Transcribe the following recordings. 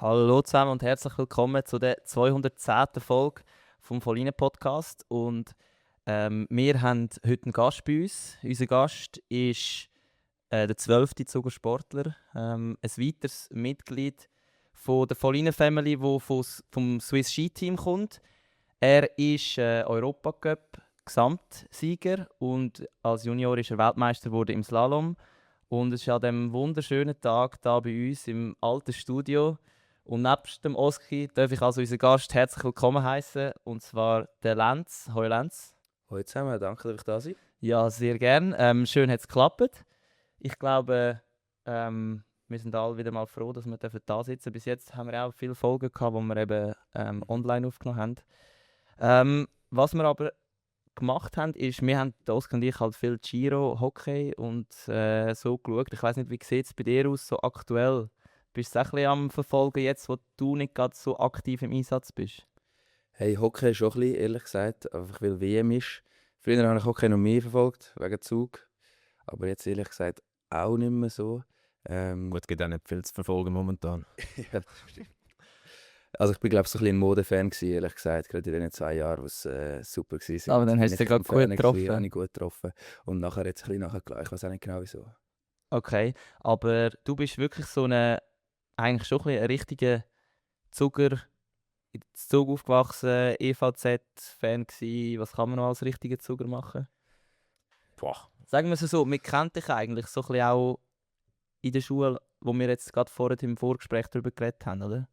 Hallo zusammen und herzlich willkommen zu der 210. Folge vom Volline Podcast. Und wir haben heute einen Gast bei uns. Unser Gast ist der 12. Zuger Sportler, ein weiteres Mitglied von der Volline Family, das vom Swiss Ski Team kommt. Er ist Europacup Gesamtsieger und als Junior ist er Weltmeister geworden im Slalom. Und es ist an diesem wunderschönen Tag da bei uns im alten Studio. Und nebst dem Oski darf ich also unseren Gast herzlich willkommen heißen, und zwar der Lenz. Hoi Lenz. Hallo zusammen, danke, dass ich da sein. Ja, sehr gern. Schön hat es geklappt. Ich glaube, wir sind alle wieder mal froh, dass wir da sitzen dürfen. Bis jetzt haben wir auch viele Folgen gehabt, die wir eben online aufgenommen haben. Was wir aber gemacht haben, ist, wir haben, der Oskar und ich, halt viel Giro, Hockey und so geschaut. Ich weiß nicht, wie sieht es bei dir aus, so aktuell? Bist du es auch ein bisschen am Verfolgen jetzt, wo du nicht gerade so aktiv im Einsatz bist? Hey, Hockey ist auch ein bisschen, ehrlich gesagt, einfach weil WM ist. Früher habe ich Hockey noch mehr verfolgt, wegen Zug. Aber jetzt ehrlich gesagt auch nicht mehr so. Gut, gibt auch nicht viel zu verfolgen momentan. Ja, das stimmt. Also ich bin glaube ich so ein bisschen ein Modefan gewesen, ehrlich gesagt, gerade in den 2 Jahren, wo es super war. Aber dann hast du dich gerade gut getroffen. Habe ich gut getroffen. Und nachher jetzt ein bisschen nachgelassen, ich weiß auch nicht genau wieso. Okay, aber du bist wirklich so eigentlich schon ein bisschen ein richtiger Zuger, in Zug aufgewachsen, EVZ-Fan gsi. Was kann man noch als richtiger Zuger machen? Boah. Sagen wir es so, wir kennen dich eigentlich so ein bisschen auch in der Schule, wo wir jetzt gerade vorhin im Vorgespräch darüber geredet haben, oder?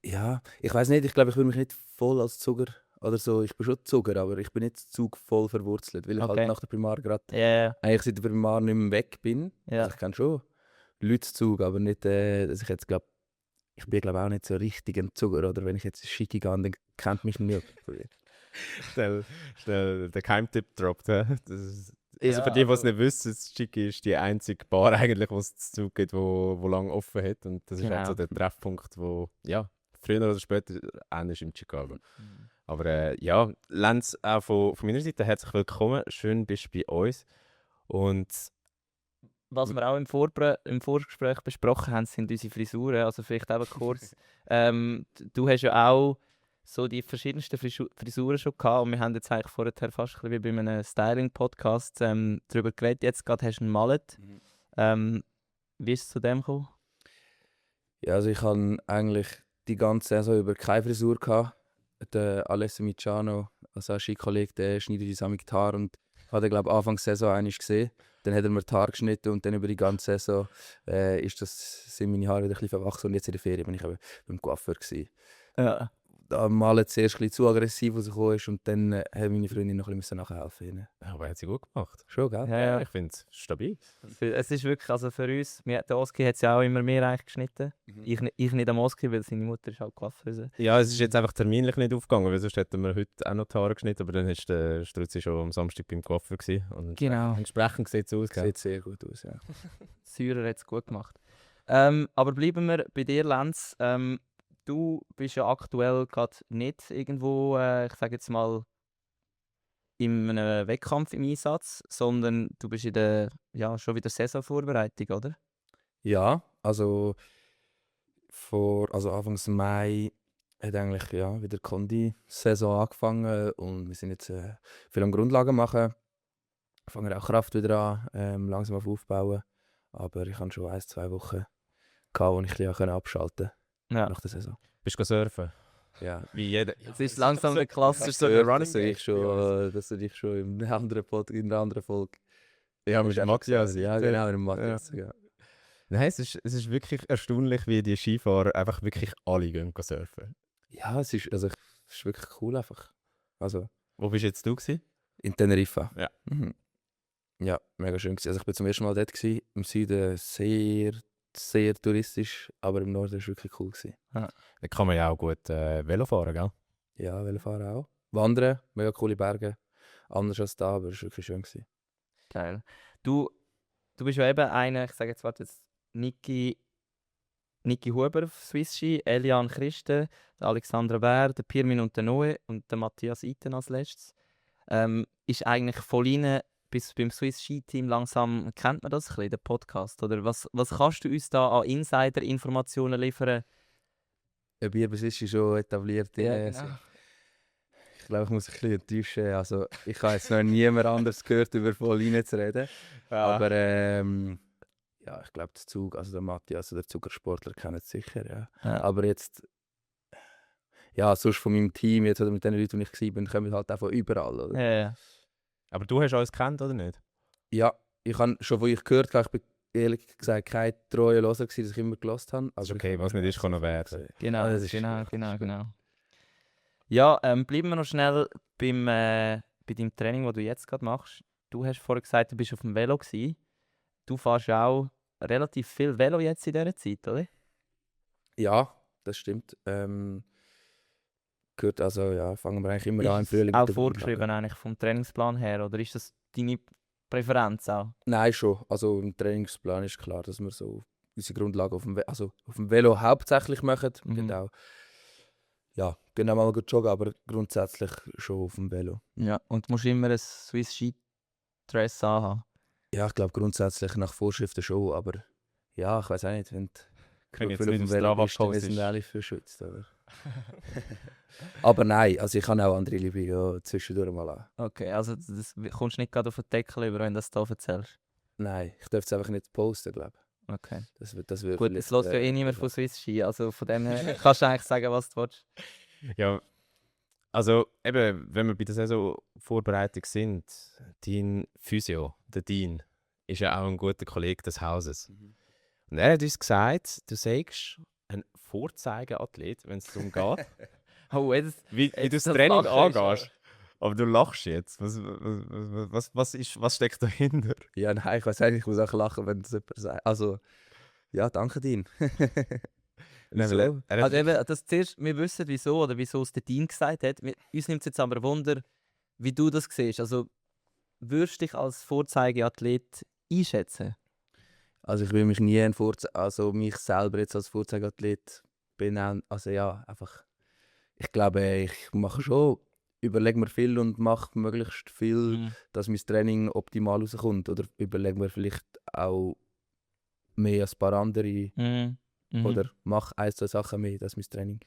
Ja, ich weiß nicht, ich glaube, ich würde mich nicht voll als Zuger oder so, ich bin schon Zuger, aber ich bin nicht Zug voll verwurzelt, weil ich Okay. halt nach der Primar gerade Ja, eigentlich seit der Primar nicht mehr weg bin. ja. Also ich kenne schon Leute Zug, aber nicht, dass ich jetzt glaube, ich bin glaube auch nicht so richtig ein Zuger, oder wenn ich jetzt schicke gehe, dann kennt mich nicht. Schnell der Keimtipp droppt. He? Das ist, Ja, also für die, die es also- nicht wissen, Schicki ist die einzige Bar eigentlich, wo es zu Zug gibt, wo lange offen hat. Und das ist Genau. halt so der Treffpunkt, wo ja, früher oder später ähnlich in Chicago. Aber ja, Lenz, auch von meiner Seite herzlich willkommen. Schön bist du bei uns. Und Was wir auch im Vorgespräch besprochen haben, sind unsere Frisuren. Also vielleicht eben kurz. Du hast ja auch so die verschiedensten Frisuren schon gehabt, und wir haben jetzt eigentlich vorher fast ein bisschen wie bei einem Styling-Podcast darüber geredet. Jetzt gerade hast du einen Mallet. Wie ist es zu dem gekommen? Ja, also ich hatte eigentlich die ganze Saison über keine Frisur gehabt. Der Alessio Micciano, also ein Skikollege, der schneidet uns am die Haare und hat er glaube Anfang der Saison einmal gesehen. Dann hat er mir die Haare geschnitten und dann über die ganze Saison sind meine Haare wieder ein bisschen verwachsen, und jetzt in der Ferien bin ich eben beim Coiffeur gewesen. Ja. Da mal zuerst ein bisschen zu aggressiv rausgekommen ist, und dann hat meine Freundin noch ein bisschen nachhelfen müssen. aber hat sie gut gemacht. Schon, gell? Ja. Ich finde es stabil. Es ist wirklich, also für uns, der Oski hat es ja auch immer mehr eigentlich geschnitten. Ich nicht am Oski, weil seine Mutter ist halt Coiffeuse. Ja, es ist jetzt einfach terminlich nicht aufgegangen, weil sonst hätten wir heute auch noch die Haare geschnitten, aber dann ist der Struzzi schon am Samstag beim Coiffeur gewesen. Und Genau. entsprechend sieht es aus. Gell? Sieht sehr gut aus, ja. Säurer hat es gut gemacht. Aber bleiben wir bei dir, Lenz. Du bist ja aktuell gerade nicht irgendwo, ich sage jetzt mal, in einem Wettkampf im Einsatz, sondern du bist in der, ja, schon wieder Saisonvorbereitung, oder? Ja, also Anfang Mai hat eigentlich wieder die Kondi-Saison angefangen, und wir sind jetzt viel am Grundlagen machen. Fangen auch Kraft wieder an, langsam aufbauen. Aber ich habe schon 1-2 Wochen gehabt, wo ich ein bisschen abschalten konnte Ja. nach der Saison. Bist du surfen? Ja. Wie jeder. Es ist langsam der klassische So der Running Running sehe Gag ich schon, dass du dich schon in einer anderen Folge. Ja, mit Matthias. Ja, genau, mit dem Matthias. Ja. Nein, es ist wirklich erstaunlich, wie die Skifahrer einfach wirklich alle gehen surfen. Ja, es ist wirklich cool einfach. Also Wo bist jetzt du gewesen? in Teneriffa. Ja. Mhm. Ja, mega schön gewesen. Also ich bin zum ersten Mal dort gewesen. Im Süden sehr, sehr touristisch, aber im Norden war es wirklich cool gewesen. Da kann man ja auch gut Velo fahren, gell? Ja, Velofahren auch. Wandern, mega coole Berge. Anders als da, aber es war wirklich schön gewesen. Geil. Du bist ja eben einer, ich sage jetzt Niki Huber auf Swiss Ski, Elian Christen, der Alexandra Bär, der Pirmin und der Noe und der Matthias Iten als letztes. Ist eigentlich von Ihnen bis beim Swiss Ski Team langsam, kennt man das ein bisschen, den Podcast? Oder was kannst du uns da an Insider-Informationen liefern, ein Bierbesitzer ist schon etabliert. Genau. Ich glaube, ich muss ein bisschen enttäuschen. Also, ich habe jetzt noch niemand anderes gehört, über Pauline zu reden. Aber ja, ich glaube, der Zug, also der Matthias, der Zuckersportler, kennen es sicher. Ja. Ja. Aber jetzt, ja, sonst von meinem Team, jetzt oder mit den Leuten, die ich war, kommen halt auch von überall. Oder? Ja. Aber du hast uns gekannt, oder nicht? Ja, ich habe schon, wo ich gehört habe, ich bin ehrlich gesagt kein treuer Loser gewesen, dass ich immer gelost habe. Das ist okay, was nicht ist, kann noch werden. Genau, Ah, das ist- genau. Ja, bleiben wir noch schnell bei deinem Training, das du jetzt gerade machst. Du hast vorhin gesagt, du bist auf dem Velo gewesen. Du fährst ja auch relativ viel Velo jetzt in dieser Zeit, oder? Ja, das stimmt. Gehört also, ja, fangen wir eigentlich immer an im Ist Frühling. auch mit der vorgeschrieben Grundlage. eigentlich vom Trainingsplan her, oder ist das deine Präferenz auch? Nein, schon. Also im Trainingsplan ist klar, dass wir so unsere Grundlagen auf dem Velo hauptsächlich machen. Mhm. Genau. Ja, gehen auch mal gut joggen, aber grundsätzlich schon auf dem Velo. Ja. Und du musst immer ein Swiss Ski Dress anhaben. Ja, ich glaube grundsätzlich nach Vorschriften schon, aber ja, ich weiß auch nicht, wenn du Können jetzt viel nicht auf im dem Velo bist, dann Strava-Post sind ist. alle verschützt. Oder? Aber nein, also ich kann auch andere Liebe zwischendurch mal an. Okay, also das kommst du nicht gerade auf den Deckel über, wenn du das hier erzählst. Nein, ich darf es einfach nicht posten, glaube ich. Okay. Das wird Gut, es lässt ja eh niemand von Swiss Ski, also von dem her kannst du eigentlich sagen, was du willst. Ja, also eben, wenn wir bei der Saisonvorbereitung sind, dein Physio, der Dean, ist ja auch ein guter Kollege des Hauses. Und er hat uns gesagt, du seist ein Vorzeigeathlet, wenn es darum geht, Oh, jetzt, wie du das das Training Lachen ist angehst. Aber du lachst jetzt. Was steckt dahinter? Ja, nein, ich weiß eigentlich, ich muss auch lachen, wenn das jemand sagt. Also, ja, danke Dean. Nein, Wieso? weil er hat also eben, das zuerst, wir wissen wieso oder wieso es der Dean gesagt hat. Uns nimmt es jetzt aber Wunder, wie du das siehst. Also, würdest du dich als Vorzeigeathlet einschätzen? Also ich will mich nie also mich selber jetzt als Vorzeigeathlet benennen. Also ja, einfach. Ich glaube, ich mache schon, überlege mir viel und mache möglichst viel, dass mein Training optimal rauskommt. Oder überlege mir vielleicht auch mehr als ein paar andere. Oder mache ein, zwei Sachen mehr, dass mein Training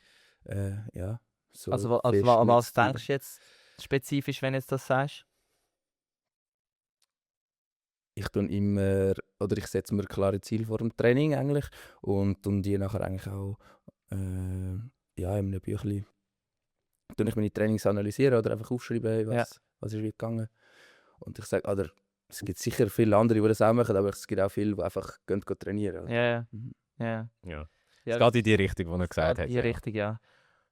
ja, so Also, fest was nicht denkst du jetzt spezifisch, wenn du jetzt das sagst? ich tue immer, oder ich setze mir klare Ziele vor dem Training eigentlich und die nachher eigentlich auch ja, in einem Büchlein tue ich meine Trainings analysieren oder einfach aufschreiben, was ist wie gegangen. Und ich sage, oder es gibt sicher viele andere, die das auch machen, aber es gibt auch viele, die einfach gehen trainieren. Oder? Ja. Mhm. Ja. Ja, Es geht in die Richtung, die er gesagt hat. in die Richtung, ja.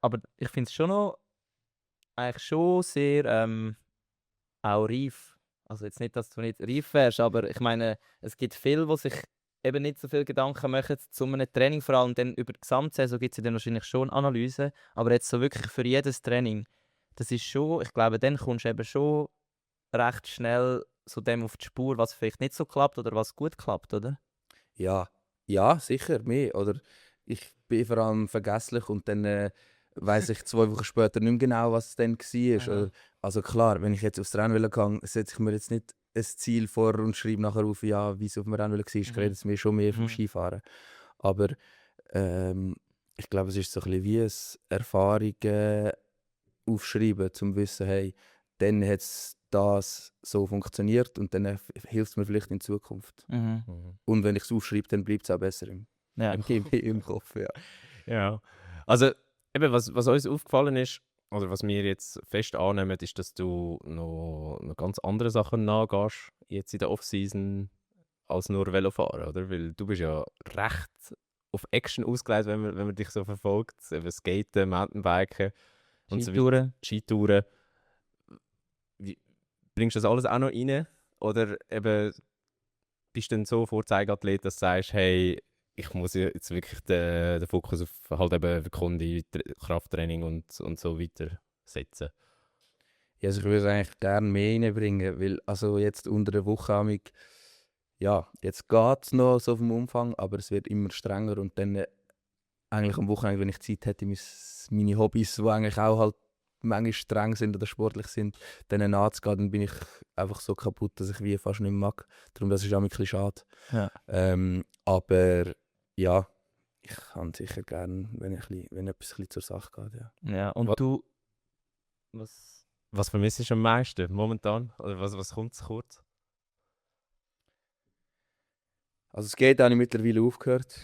Aber ich finde es schon noch eigentlich schon sehr auch reif. Also jetzt nicht, dass du nicht reif wärst, aber ich meine, es gibt viele, die sich eben nicht so viel Gedanken machen zu einem Training, vor allem dann über die Gesamtsaison gibt es ja dann wahrscheinlich schon Analysen, aber jetzt so wirklich für jedes Training, das ist schon, ich glaube, dann kommst du eben schon recht schnell so dem auf die Spur, was vielleicht nicht so klappt oder was gut klappt, oder? Ja, sicher, mehr. Oder ich bin vor allem vergesslich und dann weiss ich 2 Wochen später nicht mehr genau, was es dann war. Aha. Oder, also klar, wenn ich jetzt aufs Rennvelo gehe, setze ich mir jetzt nicht ein Ziel vor und schreibe nachher auf, ja, wie es auf dem Rennvelo war. Ich rede jetzt mir schon mehr vom Skifahren. Aber ich glaube, es ist so ein bisschen wie ein Erfahrungen aufschreiben, um zu wissen, hey, dann hat das so funktioniert und dann hilft es mir vielleicht in Zukunft. Mhm. Und wenn ich es aufschreibe, dann bleibt es auch besser Ja. im Kopf. Ja. Ja. Also, eben, was uns aufgefallen ist, oder was wir jetzt fest annehmen, ist, dass du noch ganz andere Sachen nachgehst, jetzt in der Off-Season, als nur Velofahren, oder? Weil du bist ja recht auf Action ausgelegt, wenn man dich so verfolgt. Eben Skaten, Mountainbiken und so weiter. Skitouren. Skitouren. Bringst du das alles auch noch rein? Oder eben bist du dann so Vorzeigeathlet, dass du sagst, hey, ich muss jetzt wirklich den Fokus auf halt eben Kondi, Krafttraining und so weiter setzen? Ja, also ich würde es eigentlich gerne mehr reinbringen, weil also jetzt unter der Woche ja, jetzt geht es noch so vom Umfang, aber es wird immer strenger und dann eigentlich am Wochenende, wenn ich Zeit hätte, meine Hobbys, die eigentlich auch halt manchmal streng sind oder sportlich sind, denen nachzugehen, dann bin ich einfach so kaputt, dass ich wie fast nicht mehr mag. Darum das ist auch ein bisschen schade. Ja. Aber ja, Ich kann sicher gerne, wenn etwas ein bisschen zur Sache geht, ja. Ja, und Was- du... Was vermisst du am meisten momentan? Oder was kommt zu kurz? Also Skate habe ich mittlerweile aufgehört.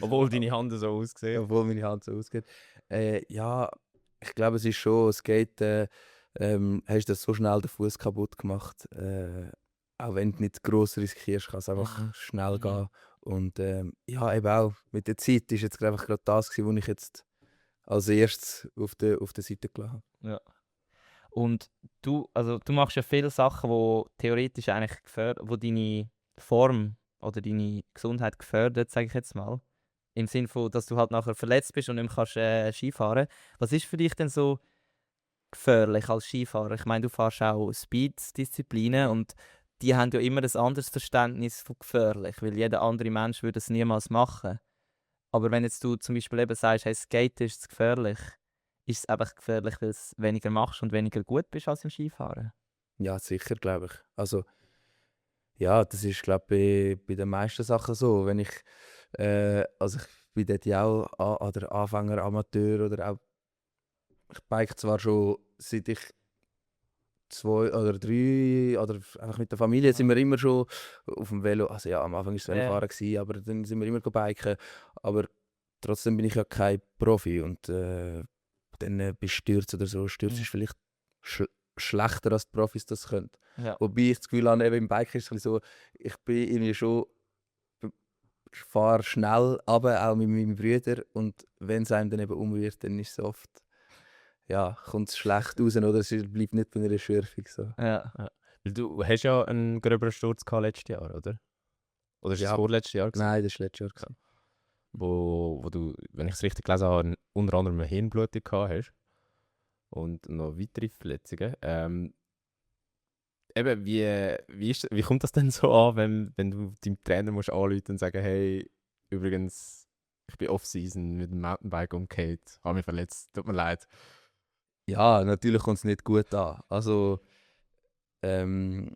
Obwohl deine Hand so aussieht. Obwohl meine Hand so ausgeht. Ja, ich glaube, es ist schon, Skate, hast du so schnell den Fuß kaputt gemacht. Auch wenn du nicht gross riskierst, kann es einfach Mhm. schnell Mhm. gehen. Und ja, eben auch mit der Zeit ist jetzt einfach gerade das gewesen, was ich jetzt als erstes auf der Seite gelassen habe. Ja. Und du machst ja viele Sachen, die theoretisch eigentlich wo deine Form oder deine Gesundheit gefördert, sage ich jetzt mal. Im Sinne von, dass du halt nachher verletzt bist und nicht mehr kannst, Skifahren. Was ist für dich denn so gefährlich als Skifahrer? Ich meine, du fährst auch Speed-Disziplinen und die haben ja immer ein anderes Verständnis von gefährlich, weil jeder andere Mensch würde es niemals machen. Aber wenn jetzt du zum Beispiel eben sagst, hey, Skate ist zu gefährlich, ist es einfach gefährlich, weil du es weniger machst und weniger gut bist als im Skifahren? Ja, sicher, glaube ich. Also, ja, das ist, glaube ich, bei den meisten Sachen so. Wenn ich, also ich bin dort ja auch oder Anfänger, Amateur oder auch, ich bike zwar schon seit ich 2 oder 3 oder einfach mit der Familie sind wir immer schon auf dem Velo, also ja, am Anfang war es Velofahren, gewesen, aber dann sind wir immer biken, aber trotzdem bin ich ja kein Profi und dann bestürzt oder so, stürzt ist vielleicht schlechter als die Profis das können. Ja. Wobei ich das Gefühl habe, eben im Biken ist es ein bisschen so, ich bin irgendwie schon, ich fahre schnell, aber auch mit meinen Brüdern und wenn es einem dann eben umwirft, dann ist es oft, ja, kommt es schlecht raus oder es bleibt nicht bei einer Schürfung so. Ja. Weil du hast ja einen gröberen Sturz gehabt letztes Jahr, oder? Oder ist Ja. das vorletztes Jahr gewesen? Nein, das war letztes Jahr. gewesen. Wo du, wenn ich es richtig gelesen habe, unter anderem eine Hirnblutung gehabt hast. Und noch weitere Verletzungen. Eben, wie kommt das denn so an, wenn du deinem Trainer musst anrufen und sagen, hey, übrigens, ich bin Off-Season mit dem Mountainbike umgekehrt, habe mich verletzt, tut mir leid. Ja, natürlich kommt es nicht gut an. Also, mein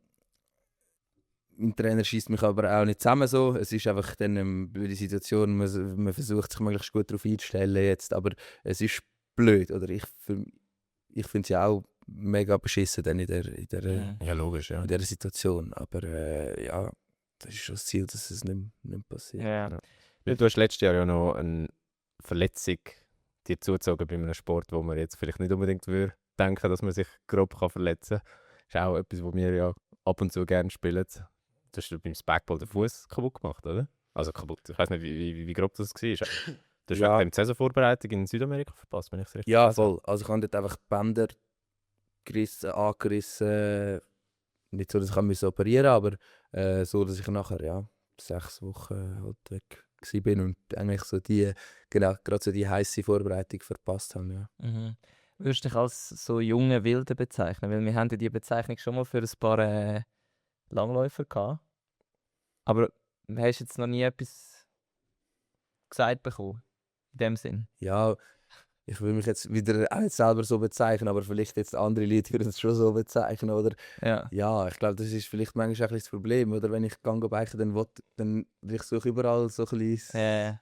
Trainer schießt mich aber auch nicht zusammen so. Es ist einfach dann eine blöde Situation, man versucht sich möglichst gut darauf einzustellen jetzt, aber es ist blöd. Oder ich finde es ja auch mega beschissen dann in der Ja, logisch, ja. in dieser Situation. Aber ja, das ist schon das Ziel, dass es nicht passiert. Ja. Weil du hast letztes Jahr ja noch eine Verletzung dir zugezogen bei einem Sport, wo man jetzt vielleicht nicht unbedingt würde denken, dass man sich grob verletzen kann. Das ist auch etwas, was wir ja ab und zu gerne spielen. Du hast beim Spikeball den Fuß kaputt gemacht, oder? Also kaputt. Ich weiß nicht, wie grob das war. Du hast Ja. wegen der Saisonvorbereitung in Südamerika verpasst, wenn ich es richtig Ja, gelesen habe. voll. Also ich habe dort einfach die Bänder angerissen. Nicht so, dass ich operieren musste, aber so, dass ich nachher ja, 6 Wochen halt weg war und eigentlich so gerade so die heisse Vorbereitung verpasst habe. Ja. Mhm. Würdest du dich als so junge Wilde bezeichnen? Weil wir haben ja die Bezeichnung schon mal für ein paar Langläufer gehabt. Aber hast du jetzt noch nie etwas gesagt bekommen? In dem Sinn? Ja, ich will mich jetzt wieder auch nicht selber so bezeichnen, aber vielleicht jetzt andere Leute würden es schon so bezeichnen, oder? Ja. Ja, ich glaube, das ist vielleicht manchmal ein bisschen das Problem, oder? Wenn ich biken, dann ich suche überall so ein bisschen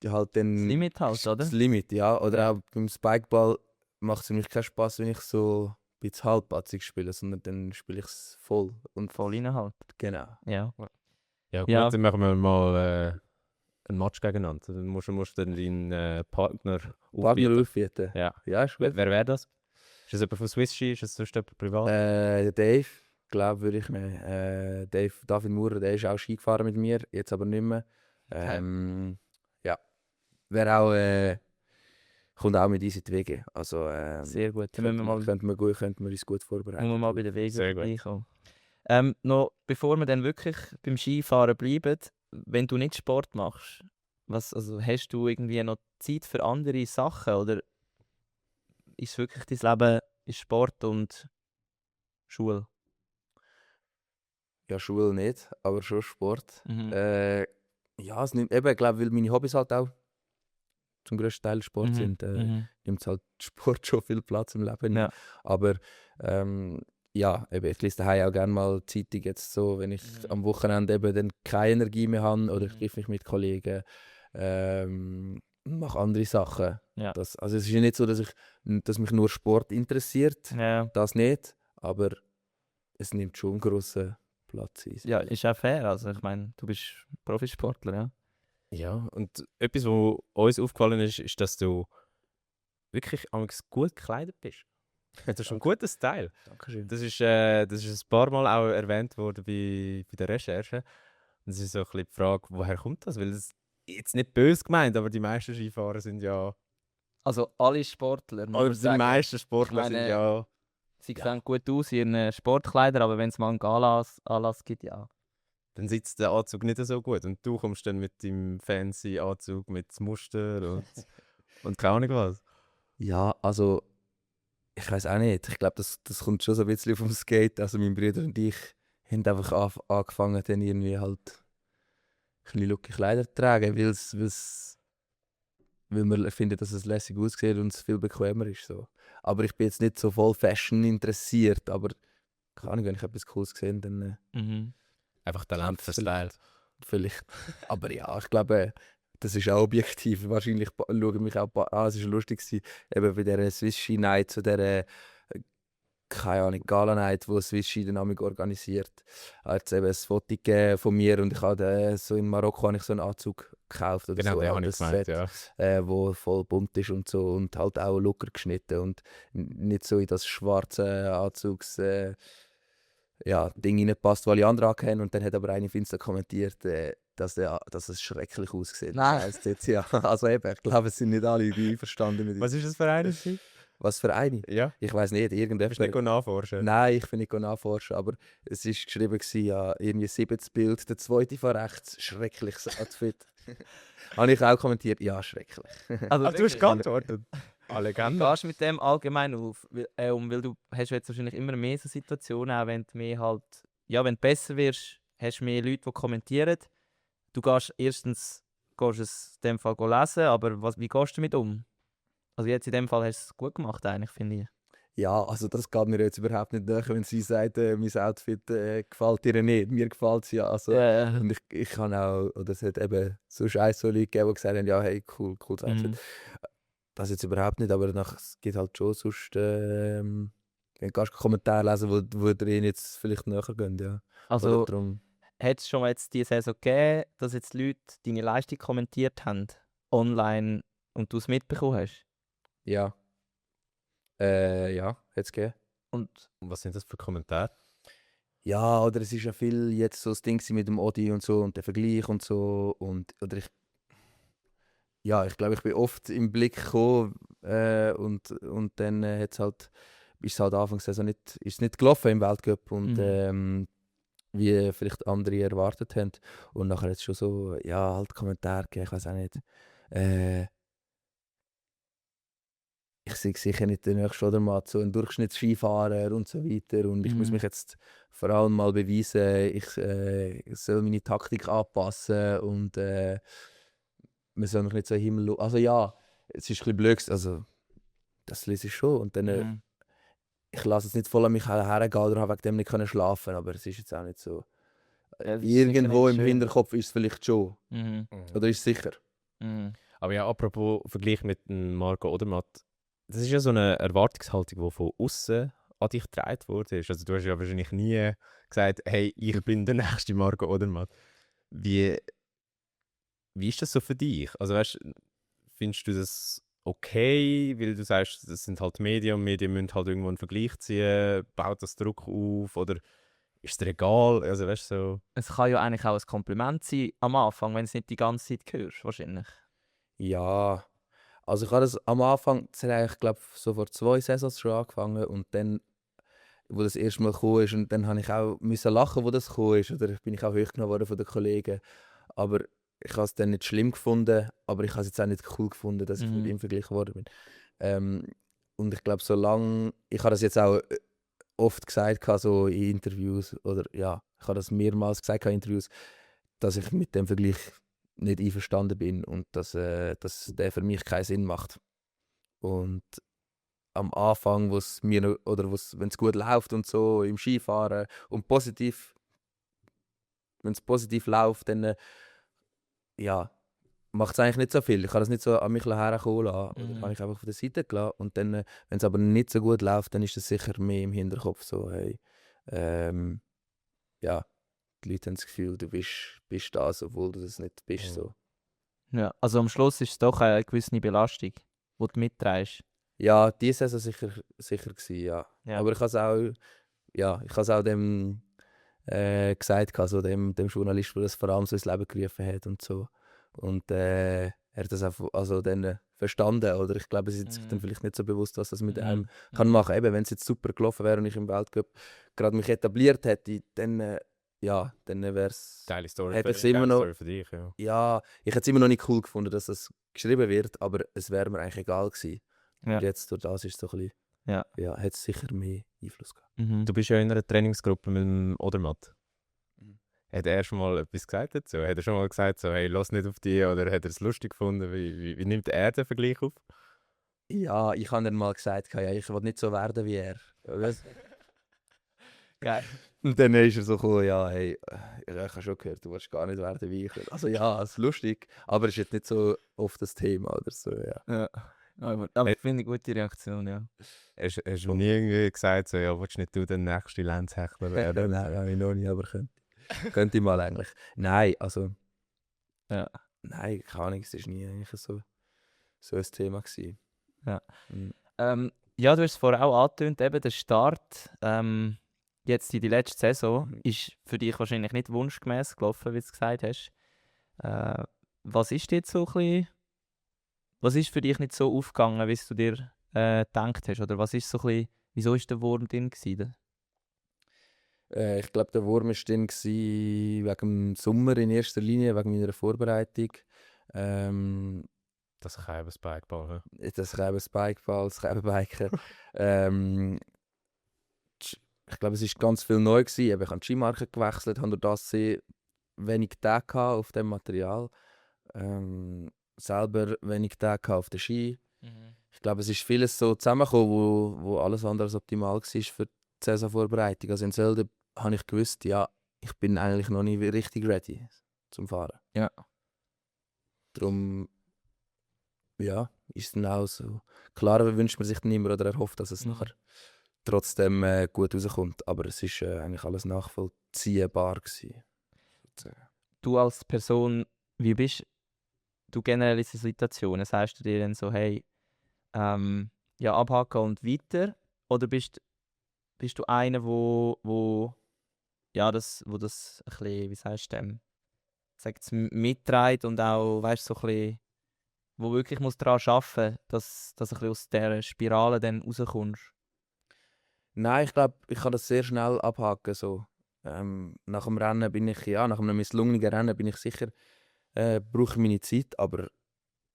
halt dann Das Limit halt, oder? das Limit, ja. Oder auch beim Spikeball macht es für mich keinen Spaß, wenn ich so ein bisschen halbpatzig spiele, sondern dann spiele ich es voll. Und Voll rein halt. genau. Ja. Ja, gut, Ja. dann machen wir mal einen Match gegeneinander. Dann musst du dann deinen Partner Partner aufbieten. Ja. Ja, ist gut. Wer wäre das? Ist das jemand von Swiss Ski? Ist das sonst jemand privat? Dave, glaube würde ich nehmen. David Maurer, der ist auch Ski gefahren mit mir, jetzt aber nicht mehr. Ja. Wäre auch, kommt auch mit uns in die Wege. Also, Sehr gut. Dann müssen könnten wir uns gut vorbereiten. wir mal bei den Wegen Sehr gut. vorbeikommen. Noch bevor wir dann wirklich beim Skifahren bleiben, wenn du nicht Sport machst, hast du irgendwie noch Zeit für andere Sachen oder ist wirklich dein Leben ist Sport und Schule? Ja, Schule nicht, aber schon Sport. Mhm. Ja, es nimmt eben, ich glaube, weil meine Hobbys halt auch zum grössten Teil Sport Mhm. sind, Mhm. nimmt halt Sport schon viel Platz im Leben. Ja. Aber ja, eben, ich lese daheim auch gerne mal Zeitung jetzt so, wenn ich am Wochenende eben dann keine Energie mehr habe oder ich treffe mich mit Kollegen, mache andere Sachen. Ja. Also es ist ja nicht so, dass mich nur Sport interessiert, Ja. das nicht, aber es nimmt schon einen grossen Platz ein. Ja, ist auch fair. Also ich meine, du bist Profisportler, ja. Ja, und etwas, was uns aufgefallen ist, ist, dass du wirklich gut gekleidet bist. Du hast einen guten Style. Dankeschön. Das ist ein paar Mal auch erwähnt worden bei der Recherche. Und es ist so ein bisschen die Frage, woher kommt das? Weil das jetzt nicht böse gemeint, aber die meisten Skifahrer sind ja... Also alle Sportler, muss Oder man die sagen, meisten Sportler ich meine, sind ja... sie sehen gut aus in ihren Sportkleidern, aber wenn es mal einen Gala-Anlass gibt, ja. Dann sitzt der Anzug nicht so gut. Und du kommst dann mit deinem fancy Anzug mit Muster und keine Ahnung was. Ja, also ich weiß auch nicht. Ich glaube, das kommt schon so ein bisschen vom Skate. Also mein Bruder und ich haben einfach angefangen, dann irgendwie halt ein bisschen lookige Kleider zu tragen, weil wir finden, dass es lässig aussieht und es viel bequemer ist. So. Aber ich bin jetzt nicht so voll Fashion interessiert, aber keine Ahnung, wenn ich etwas Cooles sehe, dann Einfach Talent für Style. vielleicht. Aber ja, ich glaube, das ist auch objektiv. Wahrscheinlich schauen mich auch es war lustig gewesen, eben bei dieser Swiss Ski Night, so dieser keine Ahnung, Gala Night, die Swiss Ski Dynamic organisiert. Hat es eben ein Foto gegeben von mir und ich habe so in Marokko habe ich so einen Anzug gekauft oder Genau, so, den auch habe ich das gemeint, Set, ja. wo voll bunt ist und so und halt auch locker geschnitten und nicht so in das schwarze Anzugs ja, Ding reinpasst, das alle anderen kennen. Und dann hat aber einer auf Insta kommentiert, dass es schrecklich aussieht. Nein. Heisst jetzt, ja. Also eben, ich glaube, es sind nicht alle einverstanden mit Was ist das für eine? Was für eine? Ja, Ich weiß nicht, hast du irgendjemand. nicht nachforschen? Nein, ich bin nicht nachforschen, aber es war geschrieben, ja, irgendwie 7. Bild, der zweite von rechts, schreckliches Outfit. Habe ich auch kommentiert, ja, schrecklich. Also Ach, du hast geantwortet. Alle Wie Legende. gehst du mit dem allgemein auf? Weil du hast jetzt wahrscheinlich immer mehr so Situationen, auch wenn du mehr halt, ja, wenn du besser wirst, hast du mehr Leute, die kommentieren. Du gehst erstens es in dem Fall lesen, aber wie gehst du damit um? Also jetzt in dem Fall hast du es gut gemacht eigentlich, finde ich. Ja, also das geht mir jetzt überhaupt nicht nach, wenn sie sagt, mein Outfit gefällt ihr nicht. Mir gefällt es ja. Also, und ich kann auch, oder es hat eben so scheiße Leute gegeben, die gesagt haben, ja, hey, cooles Outfit. Das jetzt überhaupt nicht, aber es gibt halt schon sonst, wenn du Kommentare lesen, wo dir jetzt vielleicht näher gehen, ja. Also Darum, hat es schon jetzt diese Saison gegeben, dass jetzt Leute deine Leistung kommentiert haben, online, und du es mitbekommen hast? ja. Ja, hat es gegeben. Und Was sind das für Kommentare? Ja, oder es ist ja viel jetzt so das Ding mit dem Odi und so und der Vergleich und so. Oder ich glaube, ich bin oft im Blick gekommen und dann ist es halt Anfangs Saison nicht gelaufen im Weltcup und wie vielleicht andere erwartet haben. Und nachher hat es schon so, ja, halt Kommentare gegeben, ich weiß auch nicht. Ich sehe sicher nicht der nächste Odermatt, so ein Durchschnittsskifahrer und so weiter. Und ich muss mich jetzt vor allem mal beweisen, ich soll meine Taktik anpassen und man soll mich nicht so Himmel... Also ja, es ist ein bisschen blöd, also das lese ich schon. Und dann, ich lasse es nicht voll an mich hergehen oder habe wegen dem nicht können schlafen, aber es ist jetzt auch nicht so... Ja, das ist Irgendwo sicher im nicht schön. Hinterkopf ist es vielleicht schon. Mhm. Oder ist es sicher? Mhm. Aber ja, apropos Vergleich mit dem Marco Odermatt. Das ist ja so eine Erwartungshaltung, die von außen an dich getragen wurde. Also du hast ja wahrscheinlich nie gesagt, hey, ich bin der nächste Marco Odermatt. Wie ist das so für dich? Also weißt, findest du das okay, weil du sagst, das sind halt Medien und Medien müssen halt irgendwo einen Vergleich ziehen, baut das Druck auf oder ist es dir egal? Also weißt so... Es kann ja eigentlich auch ein Kompliment sein am Anfang, wenn du es nicht die ganze Zeit hörst, wahrscheinlich. Ja, also ich habe das am Anfang, das hat eigentlich, glaube so vor 2 Saisons schon angefangen und dann, wo das erste Mal gekommen ist und dann habe ich auch müssen lachen, wo das gekommen ist oder bin ich auch hochgenommen worden von den Kollegen, aber ich habe es dann nicht schlimm gefunden, aber ich habe es jetzt auch nicht cool gefunden, dass ich mit ihm verglichen worden bin. Und ich glaube, ich habe das jetzt auch oft gesagt, so in Interviews, oder ja, ich habe das mehrmals gesagt in Interviews, dass ich mit dem Vergleich nicht einverstanden bin und dass der für mich keinen Sinn macht. Und am Anfang, wenn es gut läuft und so, im Skifahren und wenn es positiv läuft, dann ja, macht es eigentlich nicht so viel. Ich kann das nicht so an mich herkommen lassen. Oder habe ich einfach auf der Seite gelassen. Und dann, wenn es aber nicht so gut läuft, dann ist das sicher mehr im Hinterkopf so, hey, ja, die Leute haben das Gefühl, du bist das, obwohl du das nicht bist. So. Ja, also am Schluss ist es doch eine gewisse Belastung, die du mitträgst. Ja, diese Saison sicher gewesen, ja. Ja. Aber ich habe es auch dem gesagt, also dem Journalist, der das vor allem so ins Leben gerufen hat und so. Und er hat das auch dann verstanden, oder ich glaube, es ist sich dann vielleicht nicht so bewusst, was das mit einem kann machen. Eben, wenn es jetzt super gelaufen wäre und ich im Weltcup gerade mich etabliert hätte, dann wäre es... Geile Story Hätte für, ich's immer noch- Story für dich, ja. Ja, ich hätte es immer noch nicht cool gefunden, dass das geschrieben wird, aber es wäre mir eigentlich egal gewesen. Ja. Und jetzt durch das ist es so ein bisschen... Ja. Ja, hat es sicher mehr Einfluss gehabt. Du bist ja in einer Trainingsgruppe mit dem Odermatt. Mhm. Hat er schon mal etwas gesagt dazu? Hat er schon mal gesagt, so, hey, lass nicht auf dich, oder hat er es lustig gefunden? Wie nimmt er den Vergleich auf? Ja, ich habe dann mal gesagt, ja, ich will nicht so werden wie er. Weißt? Geil. Und dann ist er so gekommen, ja, hey, ich habe schon gehört, du willst gar nicht werden wie ich. Also ja, es ist lustig, aber es ist jetzt nicht so oft das Thema oder so, ja. Ja. Aber ich finde eine gute Reaktion, ja. Hast du nie irgendwie gesagt, so, ja, willst nicht du den nächsten Lenzhäckler werden? Nein, habe ich noch nie, aber könnte ich mal eigentlich. Nein, also... Ja. Nein, keine Ahnung, es war nie eigentlich so ein Thema gewesen. Ja. Mhm. Ja, du hast es vorher auch angetönt, eben der Start jetzt in die letzte Saison ist für dich wahrscheinlich nicht wunschgemäß gelaufen, wie du es gesagt hast. Was ist jetzt so ein bisschen, was ist für dich nicht so aufgegangen, wie du dir gedacht hast? Oder was ist so ein bisschen, wieso ist der Wurm drin gewesen? Ich glaube, der Wurm war drin wegen dem Sommer in erster Linie, wegen meiner Vorbereitung. Das kann eben Spikeball, ja. Das Spikeball, das Biken. Ich glaube, es war ganz viel neu gewesen. Ich habe die Skimarke gewechselt, habe durch das sehr wenig Tage auf dem Material. Selber wenig Tage auf den Ski. Ich glaube, es ist vieles so zusammengekommen, wo alles andere als optimal war für die Saisonvorbereitung. Also in Sölden habe ich gewusst, ja, ich bin eigentlich noch nicht richtig ready zum Fahren. Ja. Darum, ja, ist es dann auch so. Klar wünscht man sich dann immer oder erhofft, dass es nachher trotzdem gut rauskommt. Aber es ist eigentlich alles nachvollziehbar gewesen. Du als Person, wie bist du generell in dieser Situation? Sagst du dir dann so, hey, ja, abhaken und weiter? Oder bist du einer, wo das ein bisschen, wie sagst du, mitträgt und auch, weißt so ein bisschen, wo wirklich muss daran arbeiten muss, dass du ein bisschen aus dieser Spirale dann rauskommst? Nein, ich glaube, ich kann das sehr schnell abhaken. So. Nach dem Rennen nach einem misslungenen Rennen bin ich sicher, brauche ich meine Zeit, aber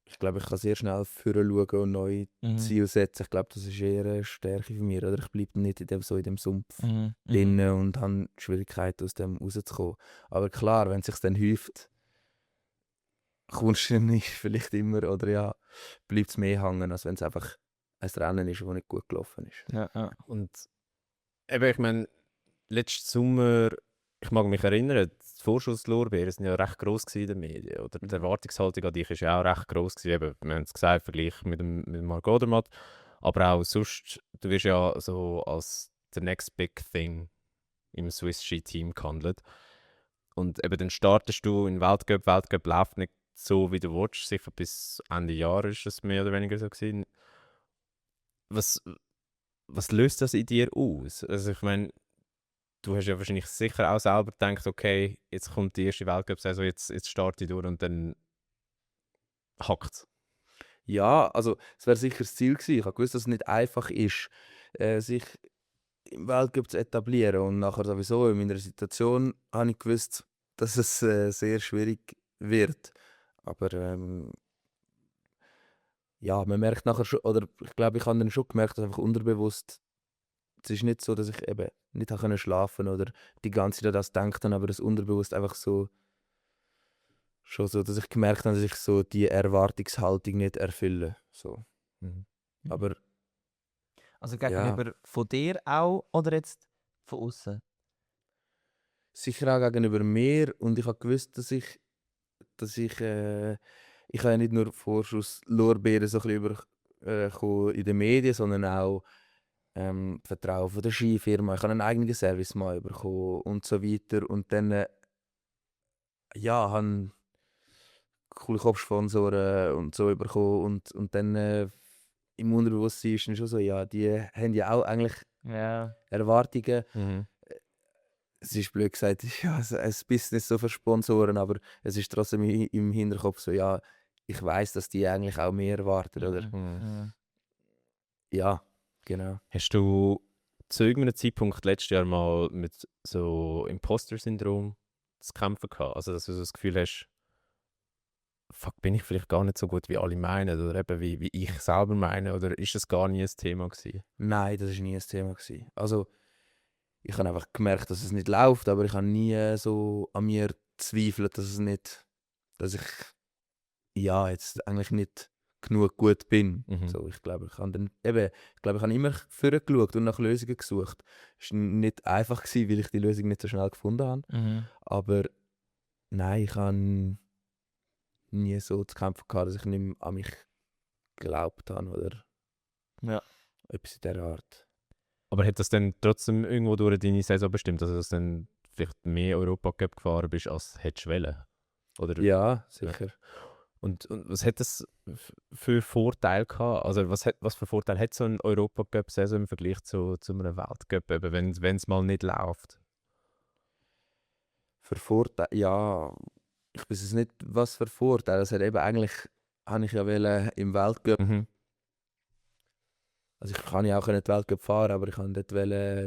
ich glaube, ich kann sehr schnell vorne schauen und neue Ziele setzen. Ich glaube, das ist eher eine Stärke von mir. Oder ich bleibe nicht in dem Sumpf drin und habe Schwierigkeiten, aus dem rauszukommen. Aber klar, wenn es sich dann häuft, kommst du nicht vielleicht immer, oder ja, bleibt es mehr hängen, als wenn es einfach ein Rennen ist, das nicht gut gelaufen ist. Ja. Und eben, ich meine, letzten Sommer, ich mag mich erinnern, die Vorschusslorbeeren waren ja recht gross in den Medien. Oder die Erwartungshaltung an dich war ja auch recht gross. Eben, wir haben es gesagt, im Vergleich mit dem Marc Odermatt. Aber auch sonst, du wirst ja so als the next big thing im Swiss Ski Team gehandelt. Und eben dann startest du in Weltcup. Weltcup läuft nicht so, wie du willst. Sicher bis Ende Jahr ist es mehr oder weniger so gewesen. Was löst das in dir aus? Also ich meine, du hast ja wahrscheinlich sicher auch selber gedacht, okay, jetzt kommt die erste Weltcup-Saison, jetzt starte ich durch und dann hackt es. Ja, also es wäre sicher das Ziel gewesen. Ich habe gewusst, dass es nicht einfach ist, sich im Weltcup zu etablieren. Und nachher sowieso in meiner Situation habe ich gewusst, dass es sehr schwierig wird. Aber ja, man merkt nachher schon, oder ich glaube, ich habe dann schon gemerkt, dass einfach unterbewusst, es ist nicht so, dass ich eben nicht habe schlafen oder die ganze Zeit an das gedacht habe, aber das unterbewusst einfach so, schon so, dass ich gemerkt habe, dass ich so die Erwartungshaltung nicht erfülle. So. Aber Also gegenüber von dir auch oder jetzt von außen? Sicher auch gegenüber mir, und ich habe gewusst, dass ich ich habe ja nicht nur Vorschusslorbeeren so ein bisschen in den Medien, sondern auch Vertrauen von der Skifirma. Ich habe einen eigenen Service mal bekommen und so weiter. Und dann habe coole Kopfsponsoren und so bekommen. Und dann im Unterbewusstsein ist dann schon so, ja, die haben ja auch eigentlich Ja. Erwartungen. Mhm. Es ist blöd gesagt, ja, ein Business so für Sponsoren, aber es ist trotzdem im Hinterkopf so, ja, ich weiß, dass die eigentlich auch mehr erwarten, oder? Mhm. Ja, genau. Hast du zu irgendeinem Zeitpunkt letztes Jahr mal mit so Imposter-Syndrom zu kämpfen gehabt? Also, dass du so das Gefühl hast, fuck, bin ich vielleicht gar nicht so gut, wie alle meinen, oder eben wie ich selber meine, oder ist das gar nie ein Thema gewesen? Nein, das war nie ein Thema gewesen. Also, ich habe einfach gemerkt, dass es nicht läuft, aber ich habe nie so an mir gezweifelt, dass ich jetzt eigentlich nicht genug gut bin. Mhm. So, ich glaube, ich habe immer vorgeschaut und nach Lösungen gesucht. Es war nicht einfach gewesen, weil ich die Lösung nicht so schnell gefunden habe. Mhm. Aber nein, ich habe nie so zu kämpfen gehabt, dass ich nicht mehr an mich geglaubt habe oder Ja. etwas in dieser Art. Aber hat das dann trotzdem irgendwo durch deine Saison bestimmt, dass du dann vielleicht mehr Europacup gefahren bist, als hättest du wollen? Oder? Ja, sicher. Und was hat das für Vorteile gehabt? Also was für Vorteile hat so ein Europacup-Saison im Vergleich zu einem Weltcup, eben, wenn es mal nicht läuft? Für Vorteile, ja, ich weiß es nicht, was für Vorteile. Das hat eben eigentlich, habe ich ja wollen im Weltcup. Mhm. Also ich kann ja auch nicht Weltcup fahren, aber ich wollte dort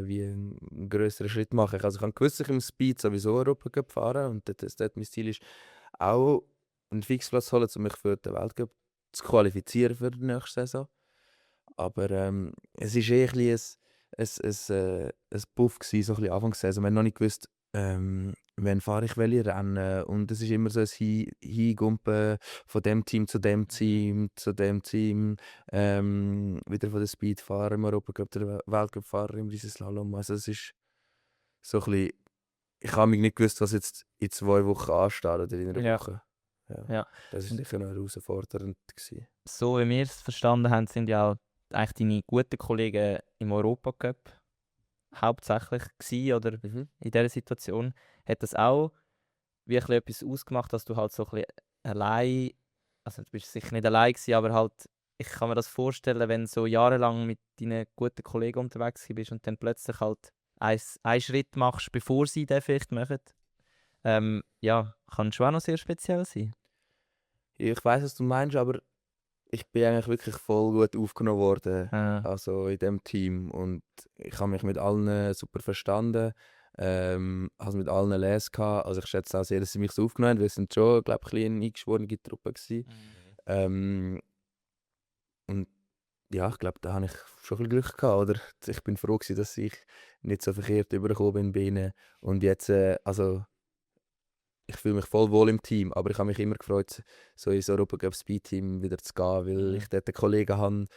wie einen grösseren Schritt machen. Also ich habe gewusst, ich im Speed sowieso Europacup fahren, und dort mein Ziel ist, auch einen Fixplatz zu holen, um mich für den Weltcup zu qualifizieren für die nächste Saison. Aber es war eh ein bisschen ein Puff gewesen, so ein bisschen Anfangssaison. Wir haben noch nicht gewusst, wann fahre ich welche Rennen. Und es ist immer so ein Hingumpen von dem Team zu dem Team, wieder von den Speedfahrern im Europacup, der Weltcup-Fahrer im Riesenslalom. Also es ist so ein bisschen, ich habe mich nicht gewusst, was jetzt in 2 Wochen ansteht oder in einer Ja. Woche. Ja. Das war sicher noch herausfordernd gewesen. So wie wir es verstanden haben, sind ja auch eigentlich deine guten Kollegen im Europacup hauptsächlich gewesen, oder in dieser Situation. Hat das auch wirklich etwas ausgemacht, dass du halt so ein bisschen allein, also du bist sicher nicht allein gewesen, aber halt, ich kann mir das vorstellen, wenn du so jahrelang mit deinen guten Kollegen unterwegs bist und dann plötzlich halt einen Schritt machst, bevor sie den vielleicht machen, kann schon auch noch sehr speziell sein. Ich weiß, was du meinst, aber ich bin eigentlich wirklich voll gut aufgenommen worden, also in dem Team, und ich habe mich mit allen super verstanden, habe es mit allen les gehabt. Also ich schätze auch sehr, dass sie mich so aufgenommen haben, weil es sind schon, glaube ich, eine eingeschworene Truppe gewesen. Und ja, ich glaube, da habe ich schon ein bisschen Glück gehabt, oder? Ich bin froh gewesen, dass ich nicht so verkehrt übergekommen bin bei ihnen. Und jetzt, also ich fühle mich voll wohl im Team, aber ich habe mich immer gefreut, so ins Europacup Speed Team wieder zu gehen, weil ich dort einen Kollegen habe,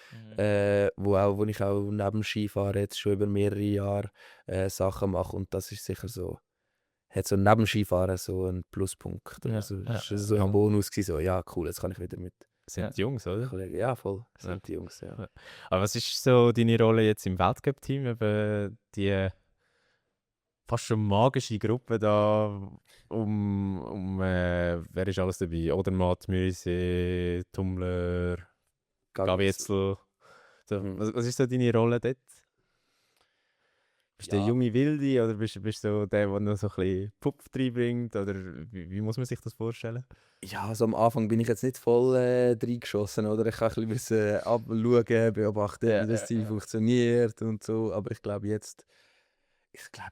wo ich auch neben dem Skifahren jetzt schon über mehrere Jahre Sachen mache, und das ist sicher so, hat so neben dem Skifahren so einen Pluspunkt. Ja, Also, ja. es war so ein Bonus gewesen, so, ja cool, jetzt kann ich wieder mit Sind die Jungs, oder? Kollegen, ja voll, sind die Jungs, ja. Ja. Aber was ist so deine Rolle jetzt im Weltcup-Team? Eben die fast schon magische Gruppe da wer ist alles dabei? Odermatt, Müse, Tummler, Gavietzel. So, was ist so deine Rolle dort? Bist du der junge Wilde oder bist du so der noch so ein bisschen Pupf reinbringt? Oder wie muss man sich das vorstellen? Ja, also am Anfang bin ich jetzt nicht voll reingeschossen, oder? Ich kann ein bisschen abschauen, beobachten, wie das Team funktioniert und so. Aber ich glaube,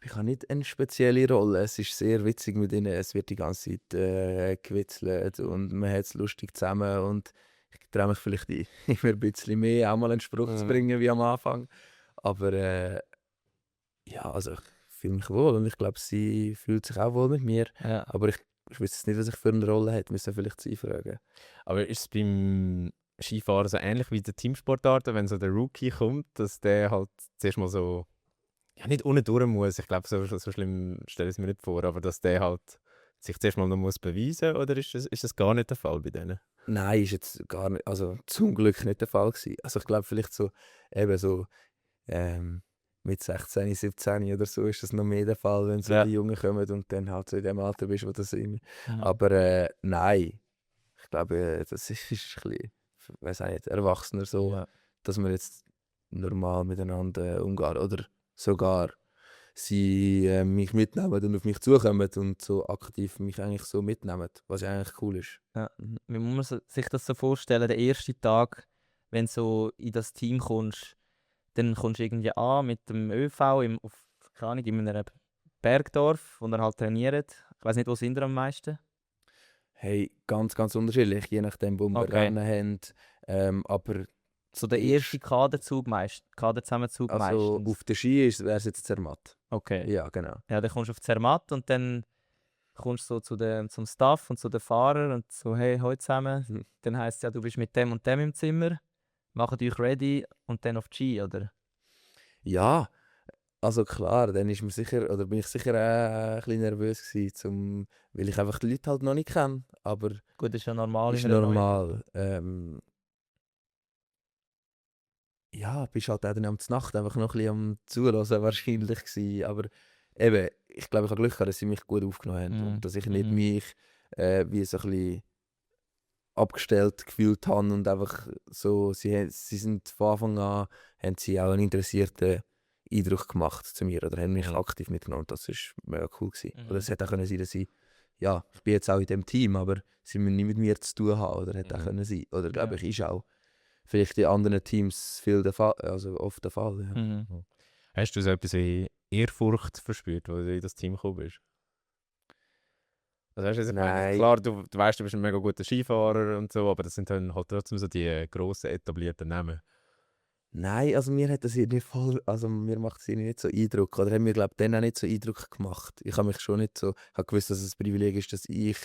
ich habe nicht eine spezielle Rolle. Es ist sehr witzig mit ihnen. Es wird die ganze Zeit gewitzelt und man hat es lustig zusammen. Und ich traue mich vielleicht immer ein bisschen mehr, auch mal einen Spruch zu bringen wie am Anfang. Aber also ich fühle mich wohl, und ich glaube, sie fühlt sich auch wohl mit mir. Ja. Aber ich weiß jetzt nicht, was ich für eine Rolle hätte. Müssen vielleicht sie fragen. Aber ist es beim Skifahren so ähnlich wie der Teamsportarten, wenn so der Rookie kommt, dass der halt zuerst mal so, ja nicht ohne durch muss, ich glaube, so schlimm stelle ich es mir nicht vor, aber dass der halt sich zuerst mal noch muss beweisen, oder ist das gar nicht der Fall bei denen? Nein, ist jetzt gar nicht, also zum Glück nicht der Fall gewesen. Also ich glaube vielleicht so, eben so ähm, mit 16, 17 oder so ist das noch mehr der Fall, wenn so Ja. die Jungen kommen und dann halt so in dem Alter bist, wo das immer. Mhm. Aber nein, ich glaube, das ist ein bisschen, weiß auch nicht, erwachsener so, Ja. dass man jetzt normal miteinander umgeht oder sogar sie mich mitnehmen und auf mich zukommen und so aktiv mich eigentlich so mitnehmen, was ja eigentlich cool ist. Ja. Mhm. Wie muss man sich das so vorstellen, der erste Tag, wenn du so in das Team kommst, dann kommst du irgendwie an mit dem ÖV keine Ahnung, in einem Bergdorf, wo er halt trainiert. Ich weiß nicht, wo sind ihr am meisten? Hey, ganz, ganz unterschiedlich, je nachdem, wo wir Okay. Rennen haben. Aber So der Ist- erste Kaderzusammenzug also meistens. auf der Ski wäre es jetzt Zermatt. Okay. Ja, genau. Ja, dann kommst du auf Zermatt und dann kommst du so zum Staff und zu den Fahrern und so, hey, heute zusammen. Mhm. Dann heisst es ja, du bist mit dem und dem im Zimmer, macht euch ready und dann auf die Ski, oder? Ja, also klar, dann ist mir sicher, oder bin ich sicher auch ein bisschen nervös gewesen, weil ich einfach die Leute halt noch nicht kenne. Aber Gut, das ist ja normal ist in einer neuen- normal. Ja, bist halt auch dann am Nacht einfach noch ein bisschen am Zuhören wahrscheinlich gewesen. Aber eben, ich glaube, ich habe Glück gehabt, dass sie mich gut aufgenommen haben Mhm. und dass ich nicht Mhm. mich wie so ein bisschen abgestellt gefühlt habe und einfach so, sie sind von Anfang an, haben sie auch einen interessierten Eindruck gemacht zu mir oder haben mich Mhm. aktiv mitgenommen. Das war mega cool gewesen. Mhm. Oder es hätte auch können sein, dass sie, ja, ich bin jetzt auch in dem Team, aber sie müssen nicht mit mir zu tun haben, oder hätte auch Mhm. können sein. Oder glaube Ja. ich, ist auch vielleicht in anderen Teams viel der Fall, also oft der Fall. Ja. Mhm. Hast du so etwas wie Ehrfurcht verspürt, als du in das Team gekommen bist? Also weißt du, was ich meine? Nein. Klar, du weißt, du bist ein mega guter Skifahrer und so, aber das sind dann halt trotzdem so die grossen etablierten Namen. Nein, also mir hat das irgendwie voll, also mir macht es irgendwie nicht so Eindruck, oder hat mir glaube dann auch nicht so Eindruck gemacht. Ich habe mich schon nicht so, ich habe gewusst, dass es ein Privileg ist, dass ich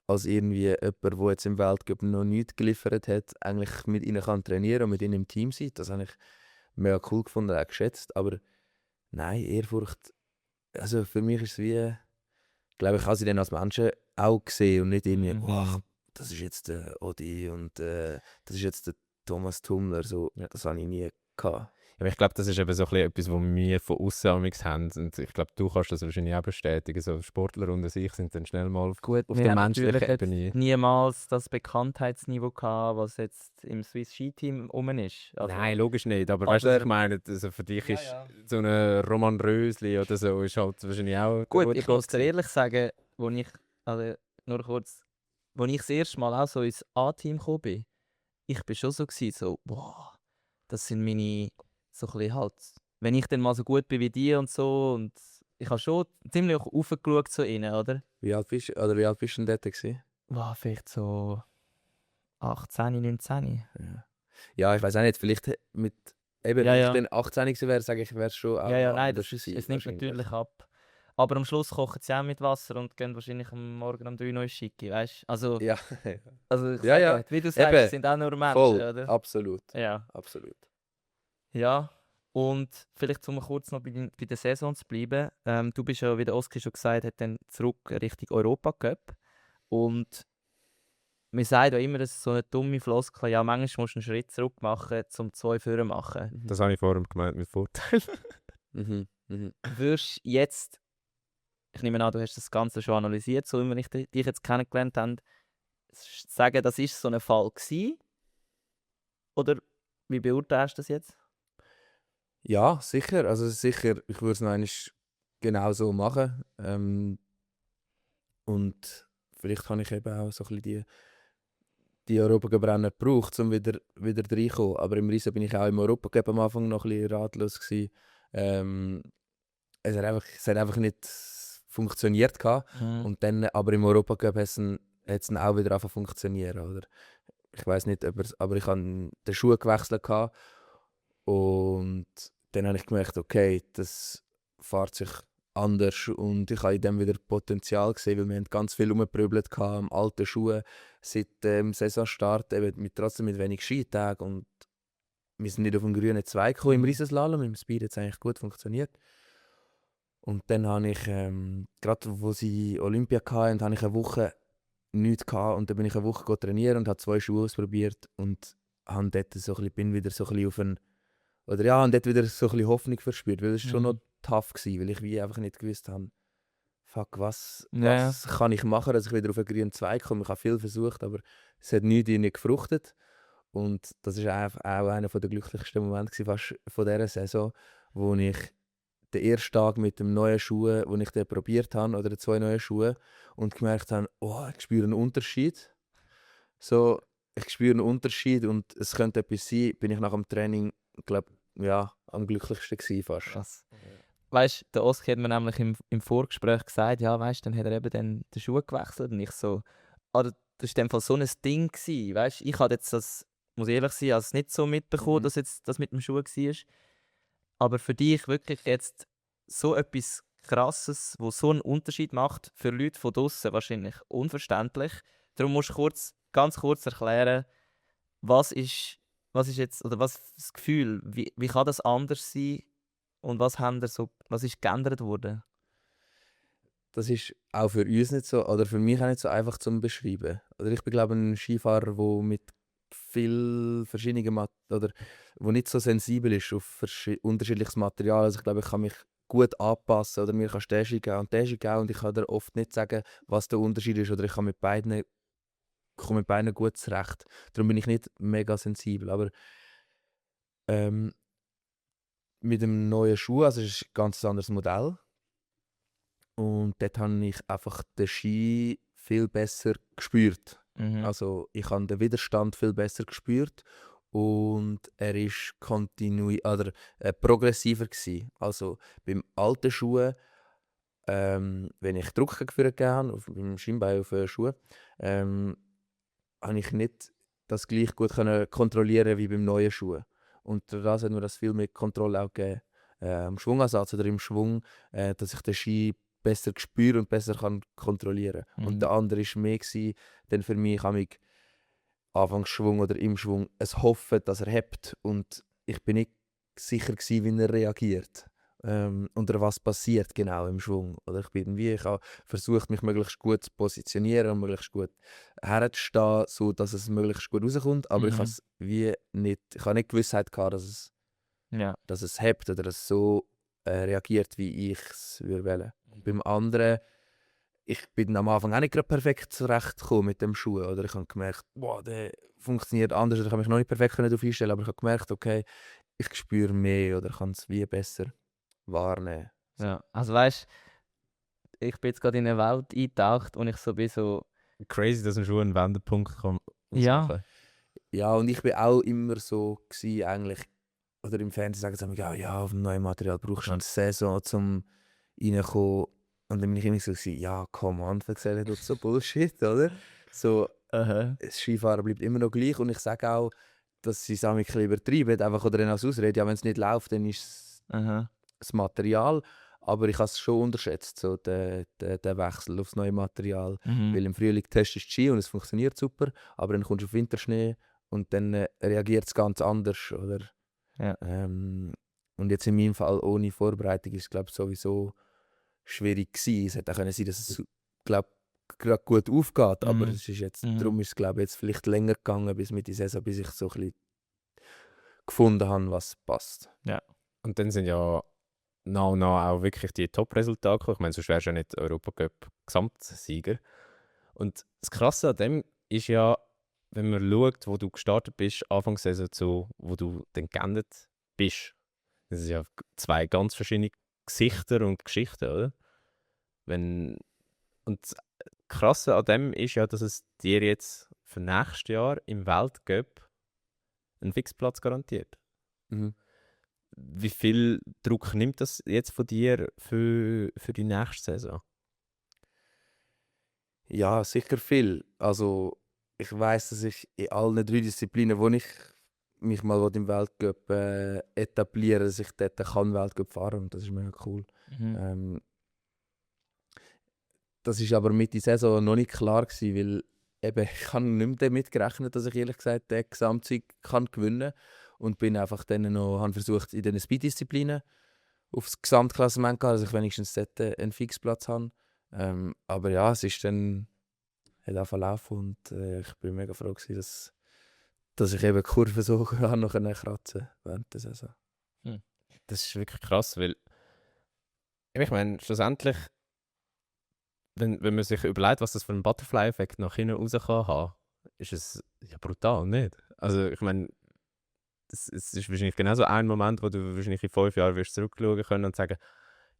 als irgendwie jemand, der jetzt im Weltcup noch nichts geliefert hat, eigentlich mit ihnen kann trainieren und mit ihnen im Team sein. Das habe ich mega cool gefunden, auch geschätzt, aber nein, Ehrfurcht, also für mich ist es wie, glaube ich, habe sie dann als Menschen auch gesehen und nicht irgendwie, Mhm. wow, das ist jetzt der Odi und das ist jetzt der Thomas Tummler, so, Ja. das habe ich nie gehabt. Aber ich glaube, das ist eben so ein bisschen etwas, was wir von außen haben. Und ich glaube, du kannst das wahrscheinlich auch bestätigen. So Sportler und ich sind dann schnell mal Gut, auf wir der haben menschlichen natürlich jetzt Ebene. niemals das Bekanntheitsniveau gehabt, was jetzt im Swiss Ski Team rum ist. Also, Nein, logisch nicht. Aber weißt du, was ich meine? Also für dich Ja, ist ja. so ein Roman Rösli oder so ist halt wahrscheinlich auch der Gut, rote ich muss Kopf dir gewesen. ehrlich sagen, also nur kurz, wo ich das erste Mal auch so ins A-Team gekommen bin, ich bin schon so gewesen, so, wow, das sind meine, so ein bisschen halt, wenn ich dann mal so gut bin wie die und so, und ich habe schon ziemlich auch raufgeschaut zu ihnen, oder? Wie alt bist du denn dort gewesen? Wow, vielleicht so 18, 19. Ja. Ja, ich weiß auch nicht, vielleicht mit, eben, Ja, wenn ich ja. dann 18 gewesen wäre, sage ich, wäre es schon Ja, ja, nein, anders das ist, gewesen, es nimmt wahrscheinlich. natürlich ab. Aber am Schluss kochen sie auch mit Wasser und gehen wahrscheinlich am Morgen um 3 Uhr ins Schicki, weißt du? Also, Ja, also ich Ja, sage ja. wie du sagst, Eben. es sind auch nur Menschen, voll, oder? absolut, Ja. absolut. Ja, und vielleicht um kurz noch bei der Saison zu bleiben. Du bist ja, wie der Oskar schon gesagt hat, dann zurück Richtung Europacup. Und wir sagen ja immer, das ist so eine dumme Floskel, ja, manchmal musst du einen Schritt zurück machen, um 2 vorne machen. Das habe ich vorhin gemeint mit Vorteil. Mhm. Mhm. Würdest jetzt, ich nehme an, du hast das Ganze schon analysiert, so wie wir dich jetzt kennengelernt haben, sagen, das ist so ein Fall gewesen? Oder wie beurteilst du das jetzt? Ja, sicher, also sicher, ich würde es noch einmal genau so machen. Und vielleicht habe ich eben auch so ein bisschen die Europacup-Rennen gebraucht, um wieder reinzukommen. Aber im Riesen bin ich auch im Europacup am Anfang noch ein bisschen ratlos gewesen. Es hat einfach nicht funktioniert gehabt. Und dann, aber im Europacup hat es dann auch wieder angefangen zu funktionieren, oder? Ich weiß nicht, aber ich habe den Schuh gewechselt gehabt. Und dann habe ich gemerkt, okay, das fährt sich anders und ich habe in dem wieder Potenzial gesehen, weil wir haben ganz viel rumgeprügelt am alten Schuhen seit dem Saisonstart, eben trotzdem mit wenig Skitagen und wir sind nicht auf den grünen Zweig gekommen im Riesenslalom, im Speed hat es eigentlich gut funktioniert. Und dann habe ich, gerade wo sie Olympia hatten, habe ich eine Woche nichts gehabt und dann bin ich eine Woche trainieren und habe 2 Schuhe ausprobiert und habe dort so ein bisschen, bin wieder so ein bisschen auf habe dort wieder so ein bisschen Hoffnung verspürt, weil es schon noch tough war, weil ich wie einfach nicht gewusst habe, fuck, was kann ich machen, dass ich wieder auf einen grünen Zweig komme. Ich habe viel versucht, aber es hat nichts gefruchtet. Und das war auch einer der glücklichsten Momente fast von dieser Saison, wo ich den ersten Tag mit dem neuen Schuh, wo ich den probiert habe, oder 2 neuen Schuhe, und gemerkt habe, oh, ich spüre einen Unterschied. So, ich spüre einen Unterschied und es könnte etwas sein, bin ich nach dem Training, glaube ja, am glücklichsten gewesen fast. Krass. Weißt du, der Oski hat mir nämlich im Vorgespräch gesagt, ja, weißt du, dann hat er eben den Schuh gewechselt und ich so, das war in dem Fall so ein Ding gewesen, weißt du, ich hatte jetzt das, muss ich ehrlich sein, als nicht so mitbekommen, dass jetzt das mit dem Schuh war. Aber für dich wirklich jetzt so etwas Krasses, wo so einen Unterschied macht, für Leute von draussen wahrscheinlich unverständlich. Darum musst du ganz kurz erklären, was ist jetzt, oder was ist das Gefühl, wie kann das anders sein und was ist geändert worden? Das ist auch für uns nicht so, oder für mich auch nicht so einfach zu beschreiben. Oder ich bin, glaube ich, ein Skifahrer, der mit viel verschiedenen oder wo nicht so sensibel ist auf unterschiedliches Material. Also ich glaube, ich kann mich gut anpassen oder mir kannst du den geben und den geben und ich kann dir oft nicht sagen, was der Unterschied ist oder ich kann komme mit beiden gut zurecht. Darum bin ich nicht mega sensibel, aber mit dem neuen Schuh, also es ist ein ganz anderes Modell und dort habe ich einfach den Ski viel besser gespürt. Also ich habe den Widerstand viel besser gespürt und er ist progressiver gewesen. Also beim alten Schuh, wenn ich Druck gegeben habe, beim Schienbein auf den Schuh, habe ich nicht das gleich gut kontrollieren wie beim neuen Schuh. Und das hat mir das viel mehr Kontrolle auch gegeben, am Schwungansatz oder im Schwung, dass ich den Ski besser spüre und besser kann kontrollieren. Und der andere war mehr gewesen, denn für mich habe ich Anfangsschwung oder im Schwung es hoffen, dass er hebt und ich bin nicht sicher gewesen, wie er reagiert oder was passiert genau im Schwung. Oder ich habe versucht, mich möglichst gut zu positionieren und möglichst gut herzustehen, so dass es möglichst gut rauskommt, aber ich habe nicht Gewissheit gehabt, dass es hebt oder dass es so reagiert, wie ich es würde. Beim anderen, ich bin am Anfang auch nicht gerade perfekt zurechtgekommen mit dem Schuh. Oder ich habe gemerkt, boah, der funktioniert anders. Oder ich habe mich noch nicht perfekt darauf einstellen, aber ich habe gemerkt, okay, ich spüre mehr oder kann es wie besser wahrnehmen. Ja, also weißt du, ich bin jetzt gerade in eine Welt eingetaucht und ich so bin so... Crazy, dass ein Schuh einen Wendepunkt kann Ja. ausmachen. Ja, und ich bin auch immer so gewesen, eigentlich, oder im Fernsehen sagen sie, ja, auf dem neuen Material brauchst du eine Saison, um reinzukommen. Und dann bin ich immer so, ja, komm on, erzähl nicht so Bullshit, oder? So, das Skifahren bleibt immer noch gleich und ich sage auch, dass sie es ein bisschen übertreiben, einfach oder dann als Ausrede, ja, wenn es nicht läuft, dann ist es das Material. Aber ich habe es schon unterschätzt, so den Wechsel aufs neue Material. Weil im Frühling testest du Ski und es funktioniert super, aber dann kommst du auf Winterschnee und dann reagiert es ganz anders. Oder? Ja. Und jetzt in meinem Fall ohne Vorbereitung ist es, glaube ich, sowieso schwierig gewesen. Es hätte auch können sein, dass es gerade gut aufgeht, aber es ist jetzt, darum ist es, glaube ich, jetzt vielleicht länger gegangen bis mit der Saison, bis ich so ein bisschen gefunden habe, was passt. Ja. Und dann sind ja nach und nach auch wirklich die Top-Resultate gekommen. Ich meine, sonst wärst du ja nicht Europacup-Gesamtsieger. Und das Krasse an dem ist ja, wenn man schaut, wo du gestartet bist, Anfangssaison zu, wo du dann geendet bist. Das sind ja 2 ganz verschiedene Gesichter und Geschichten, oder? Und das Krasse an dem ist ja, dass es dir jetzt für nächstes Jahr im Weltcup einen Fixplatz garantiert. Wie viel Druck nimmt das jetzt von dir für die nächste Saison? Ja, sicher viel. Also ich weiss, dass ich in allen 3 Disziplinen, wo ich mich mal im Weltcup etablieren, dass ich dort kann Weltcup fahren und das ist mega cool. das ist aber mit der Saison noch nicht klar gewesen, weil eben, ich habe nicht mehr damit gerechnet, dass ich ehrlich gesagt den Gesamtsieg kann gewinnen kann. Und bin einfach dann noch, habe versucht, in den Speed-Disziplinen aufs Gesamtklassement zu gehen, dass ich wenigstens dort einen Fixplatz habe. Aber ja, es ist dann hat angefangen zu laufen und ich bin mega froh gewesen, dass ich eben die Kurve so noch kratzen während der Saison. Das ist wirklich krass, weil ich meine, schlussendlich, wenn man sich überlegt, was das für einen Butterfly-Effekt nach hinten raus kann haben, ist es ja brutal, nicht? Also ich meine, es ist wahrscheinlich genau so ein Moment, wo du wahrscheinlich in 5 Jahren wirst zurückschauen können und sagen,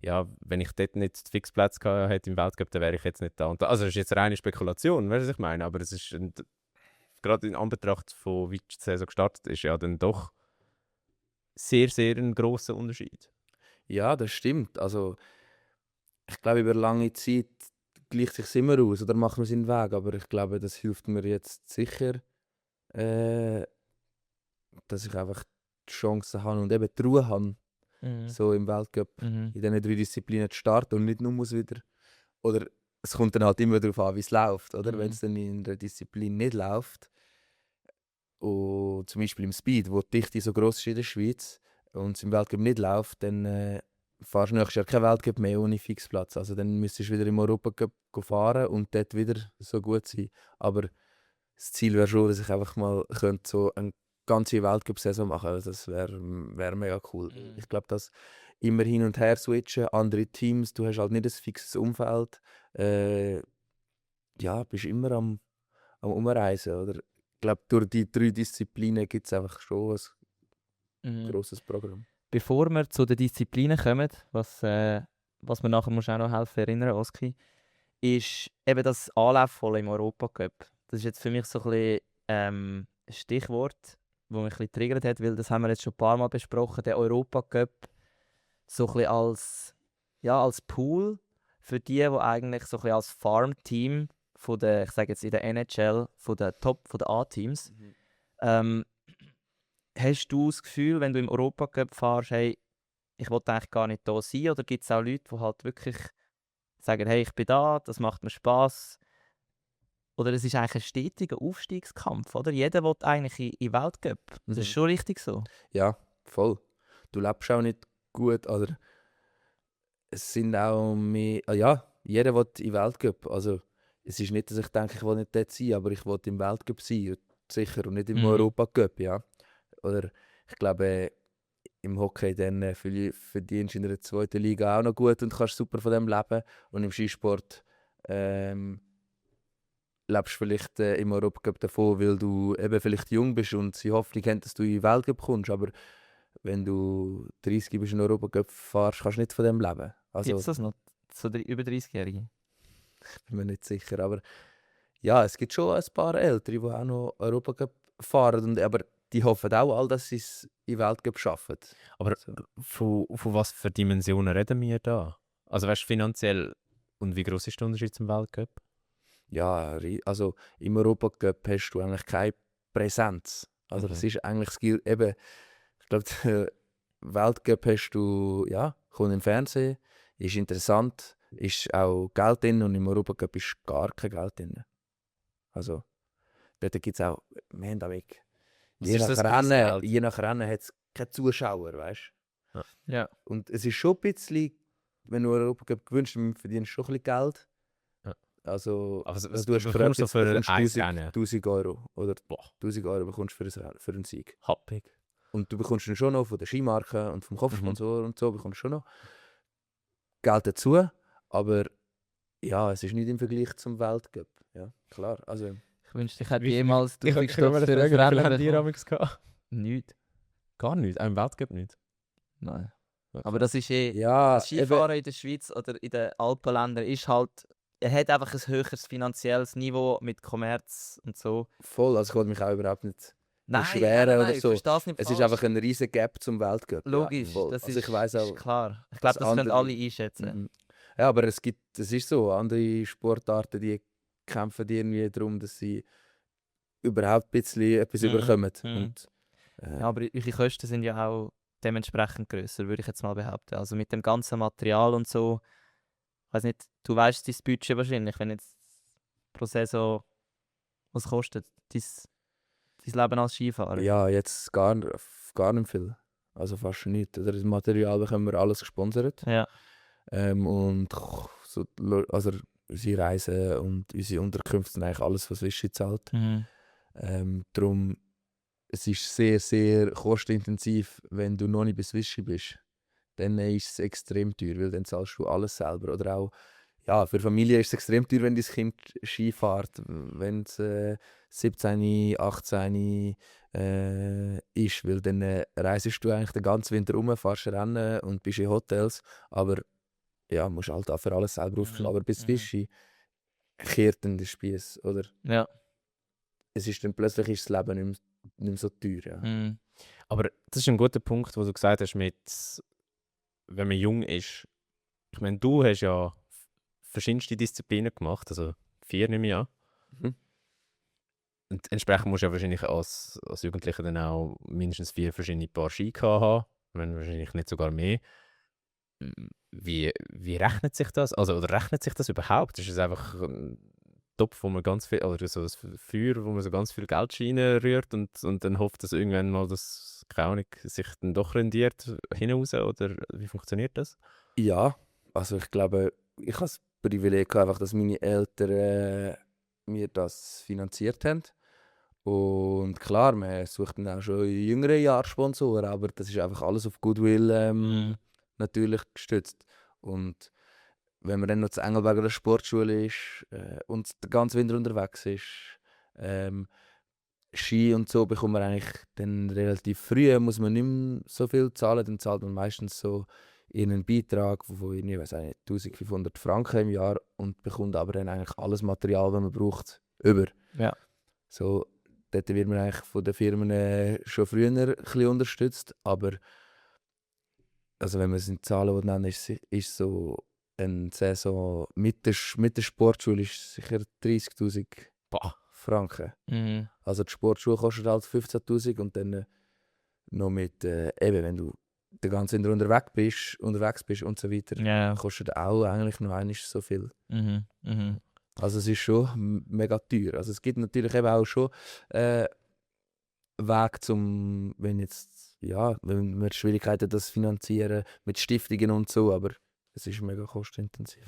ja, wenn ich dort nicht den Fixplatz gehabt hätte im Weltcup, dann wäre ich jetzt nicht da. Und also das ist jetzt reine Spekulation, weißt du, was ich meine? Aber es ist gerade in Anbetracht von wie die Saison gestartet ist, ja dann doch sehr, sehr ein grosser Unterschied. Ja, das stimmt. Also ich glaube, über lange Zeit gleicht sich immer aus oder macht man seinen Weg. Aber ich glaube, das hilft mir jetzt sicher, dass ich einfach die Chance habe und eben die Ruhe habe, so im Weltcup in diesen 3 Disziplinen zu starten und nicht nur muss wieder. Oder es kommt dann halt immer darauf an, wie es läuft. Oder? Wenn es dann in der Disziplin nicht läuft, und zum Beispiel im Speed, wo die Dichte so gross ist in der Schweiz und es im Weltcup nicht läuft, dann fahrst du nächstes Jahr kein Weltcup mehr ohne Fixplatz. Also dann müsstest du wieder im Europacup fahren und dort wieder so gut sein. Aber das Ziel wäre schon, dass ich einfach mal könnte so eine ganze Weltcup-Saison machen könnte. Das wär mega cool. Ich glaube, dass immer hin und her switchen, andere Teams, du hast halt nicht ein fixes Umfeld. Ja, bist immer am Umreisen. Oder? Ich glaube, durch die 3 Disziplinen gibt es einfach schon ein grosses Programm. Bevor wir zu den Disziplinen kommen, was mir nachher musst du auch noch helfen erinnern, Oski, ist eben das Anlaufvolle im Europacup. Das ist jetzt für mich so ein bisschen ein Stichwort, das mich ein bisschen triggert hat, weil das haben wir jetzt schon ein paar Mal besprochen, der Europacup so ein bisschen als Pool für die eigentlich so ein bisschen als Farmteam von der, ich sage jetzt in der NHL, von der A-Teams. Hast du das Gefühl, wenn du im Europacup fährst, hey, ich will eigentlich gar nicht da sein? Oder gibt es auch Leute, die halt wirklich sagen, hey, ich bin da, das macht mir Spass? Oder es ist eigentlich ein stetiger Aufstiegskampf, oder? Jeder will eigentlich in Weltcup. Das ist schon richtig so. Ja, voll. Du lebst auch nicht gut, oder es sind auch mehr, ja, jeder will in Weltcup. Also es ist nicht, dass ich denke, ich will nicht dort sein, aber ich will im Weltcup sein, sicher, und nicht im Europacup, ja. Oder ich glaube, im Hockey dann verdienst du in der 2. Liga auch noch gut und kannst super von dem leben. Und im Skisport lebst du vielleicht im Europacup davon, weil du eben vielleicht jung bist und sie Hoffnung haben, dass du in den Weltcup kommst. Aber wenn du 30 bist und in den Europacup fährst, kannst du nicht von dem leben. Also, gibt es das noch? So über 30-Jährige? Ich bin mir nicht sicher, aber ja, es gibt schon ein paar Ältere, die auch noch Europacup fahren. Aber die hoffen auch alle, dass sie es in Weltcup schaffen. Aber von was für Dimensionen reden wir da? Also weißt du, finanziell, und wie groß ist der Unterschied zum Weltcup? Ja, also im Europacup hast du eigentlich keine Präsenz. Also das ist eigentlich das Skill, eben, ich glaube, der Weltcup hast du, ja, kommt im Fernsehen, ist interessant, ist auch Geld drin und im Europacup ist gar kein Geld drin. Also dort gibt es auch, wir haben da weg. Je nach Rennen hat es keine Zuschauer, weißt du? Ja. Und es ist schon ein bisschen, wenn du Europacup gewinnst, dann verdienst du schon ein bisschen Geld. Ja. Also, was du hast bekommst du für ein 1000 Euro oder 1000 Euro bekommst du für einen Sieg. Happig. Und du bekommst dann schon noch von der Skimarke und vom Kopfsponsor und so bekommst schon noch Geld dazu. Aber ja, es ist nicht im Vergleich zum Weltcup. Ja, klar. Also, ich wünschte, ich hätte jemals für ein Rennen gehabt. Nichts. Gar nichts? Auch im Weltcup nicht? Nein. Okay. Aber das ist ja, das Skifahren in der Schweiz oder in den Alpenländern ist halt, er hat einfach ein höheres finanzielles Niveau mit Kommerz und so. Voll, also ich wollte mich auch überhaupt nicht beschweren oder so. Es ist einfach ein riesen Gap zum Weltcup. Logisch, ja, das also ich weiss auch, ist klar. Ich glaube, das können alle einschätzen. Ja, aber es ist so, andere Sportarten, die kämpfen irgendwie darum, dass sie überhaupt ein bisschen etwas überkommen. Und, ja, aber eure Kosten sind ja auch dementsprechend grösser, würde ich jetzt mal behaupten. Also mit dem ganzen Material und so Ich weiss nicht, du weißt dein Budget wahrscheinlich, wenn jetzt pro Saison was kostet, dein Leben als Skifahrer. Ja, jetzt gar nicht viel. Also fast nichts. Oder das Material bekommen wir alles gesponsert. Ja. Und so, also unsere Reisen und unsere Unterkünfte sind eigentlich alles, was Vichy zahlt. Darum, es ist sehr, sehr kostenintensiv, wenn du noch nicht bis Vichy bist. Dann ist es extrem teuer, weil dann zahlst du alles selber. Oder auch, ja, für Familie ist es extrem teuer, wenn dein Kind Ski fährt. Wenn es 17, 18 ist, weil dann reisest du eigentlich den ganzen Winter rum, fährst Rennen und bist in Hotels. Aber ja, musst halt auch für alles selber aufstehen. Aber bis Vichy kehrt dann der Spieß, oder? Ja. Es ist dann plötzlich ist das Leben nicht mehr so teuer. Ja. Mhm. Aber das ist ein guter Punkt, wo du gesagt hast, wenn man jung ist. Ich meine, du hast ja verschiedenste Disziplinen gemacht, also 4 nehme ich an. Mhm. Und entsprechend musst du ja wahrscheinlich als Jugendlicher dann auch mindestens 4 verschiedene Paar Ski haben, wenn wahrscheinlich nicht sogar mehr. Wie rechnet sich das? Also, oder rechnet sich das überhaupt? Ist es einfach ein Topf, wo man ganz viel, oder so ein Feuer, wo man so ganz viel Geld reinrührt und dann hofft, dass irgendwann mal das, keine Ahnung, sich dann doch rendiert hinaus? Oder wie funktioniert das? Ja, also ich glaube, ich habe das Privileg gehabt, einfach, dass meine Eltern mir das finanziert haben. Und klar, man sucht dann auch schon in jüngeren Jahren Sponsoren, aber das ist einfach alles auf Goodwill natürlich gestützt. Und wenn man dann noch zu Engelberg an der Sportschule ist und den ganzen Winter unterwegs ist, Ski und so bekommt man eigentlich dann relativ früh, muss man nicht mehr so viel zahlen, dann zahlt man meistens so einen Beitrag von ich weiß nicht, 1500 Franken im Jahr und bekommt aber dann eigentlich alles Material, das man braucht, über. Ja. So, dort wird man eigentlich von den Firmen schon früher ein bisschen unterstützt, aber also wenn man es in Zahlen nennt, ist so eine Saison mit der Sportschule ist sicher 30'000 Franken. Mhm. Also die Sportschule kostet halt 15'000 und dann noch mit, eben wenn du den ganzen Winter unterwegs bist und so weiter, Ja. kostet auch eigentlich noch einmal so viel. Mhm. Mhm. Also es ist schon mega teuer. Also es gibt natürlich eben auch schon Weg zum, wenn man Schwierigkeiten hat, das finanzieren mit Stiftungen und so, aber es ist mega kostenintensiv.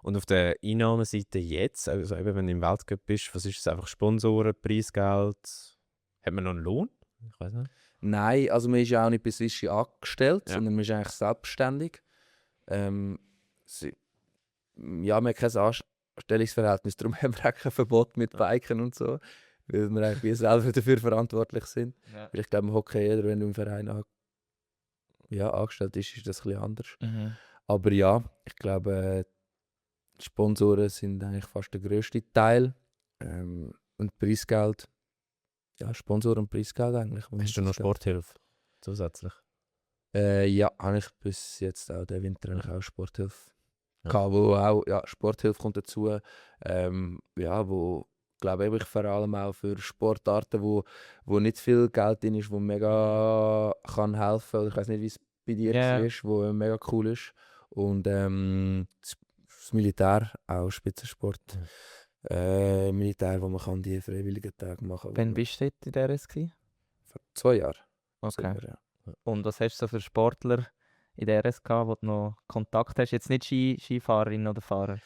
Und auf der Einnahmeseite jetzt, also eben, wenn du im Weltcup bist, was ist es? Einfach Sponsoren, Preisgeld? Hat man noch einen Lohn? Ich weiß nicht. Nein, also man ist ja auch nicht bis Vichy angestellt, Ja. sondern man ist eigentlich selbstständig. Man hat kein Anstellungsverhältnis, darum haben wir auch kein Verbot mit Biken und so, weil wir eigentlich wie selber dafür verantwortlich sind. Ja. Weil ich glaube, im Hockey, jeder, wenn du im Verein angestellt bist, ist das ein bisschen anders. Mhm. Aber ja, ich glaube, die Sponsoren sind eigentlich fast der grösste Teil. Und Preisgeld. Ja, Sponsoren und Preisgeld eigentlich. Hast du noch Sporthilfe zusätzlich? Ja, habe ich bis jetzt auch den Winter eigentlich auch Sporthilfe. Ja. Gehabt, wo auch, Sporthilfe kommt dazu. Wo glaube ich vor allem auch für Sportarten, wo nicht viel Geld drin ist, wo mega kann helfen. Oder ich weiß nicht, wie es bei dir ist, wo mega cool ist. Und das Militär, auch Spitzensport. Militär, wo man kann die freiwilligen Tage machen kann. Wann bist du dort in der RS gewesen? Vor 2 Jahren. Okay. Sicher, ja. Und was hast du so für Sportler in der RS gehabt, wo du noch Kontakt hast? Jetzt nicht Skifahrerin oder Fahrer?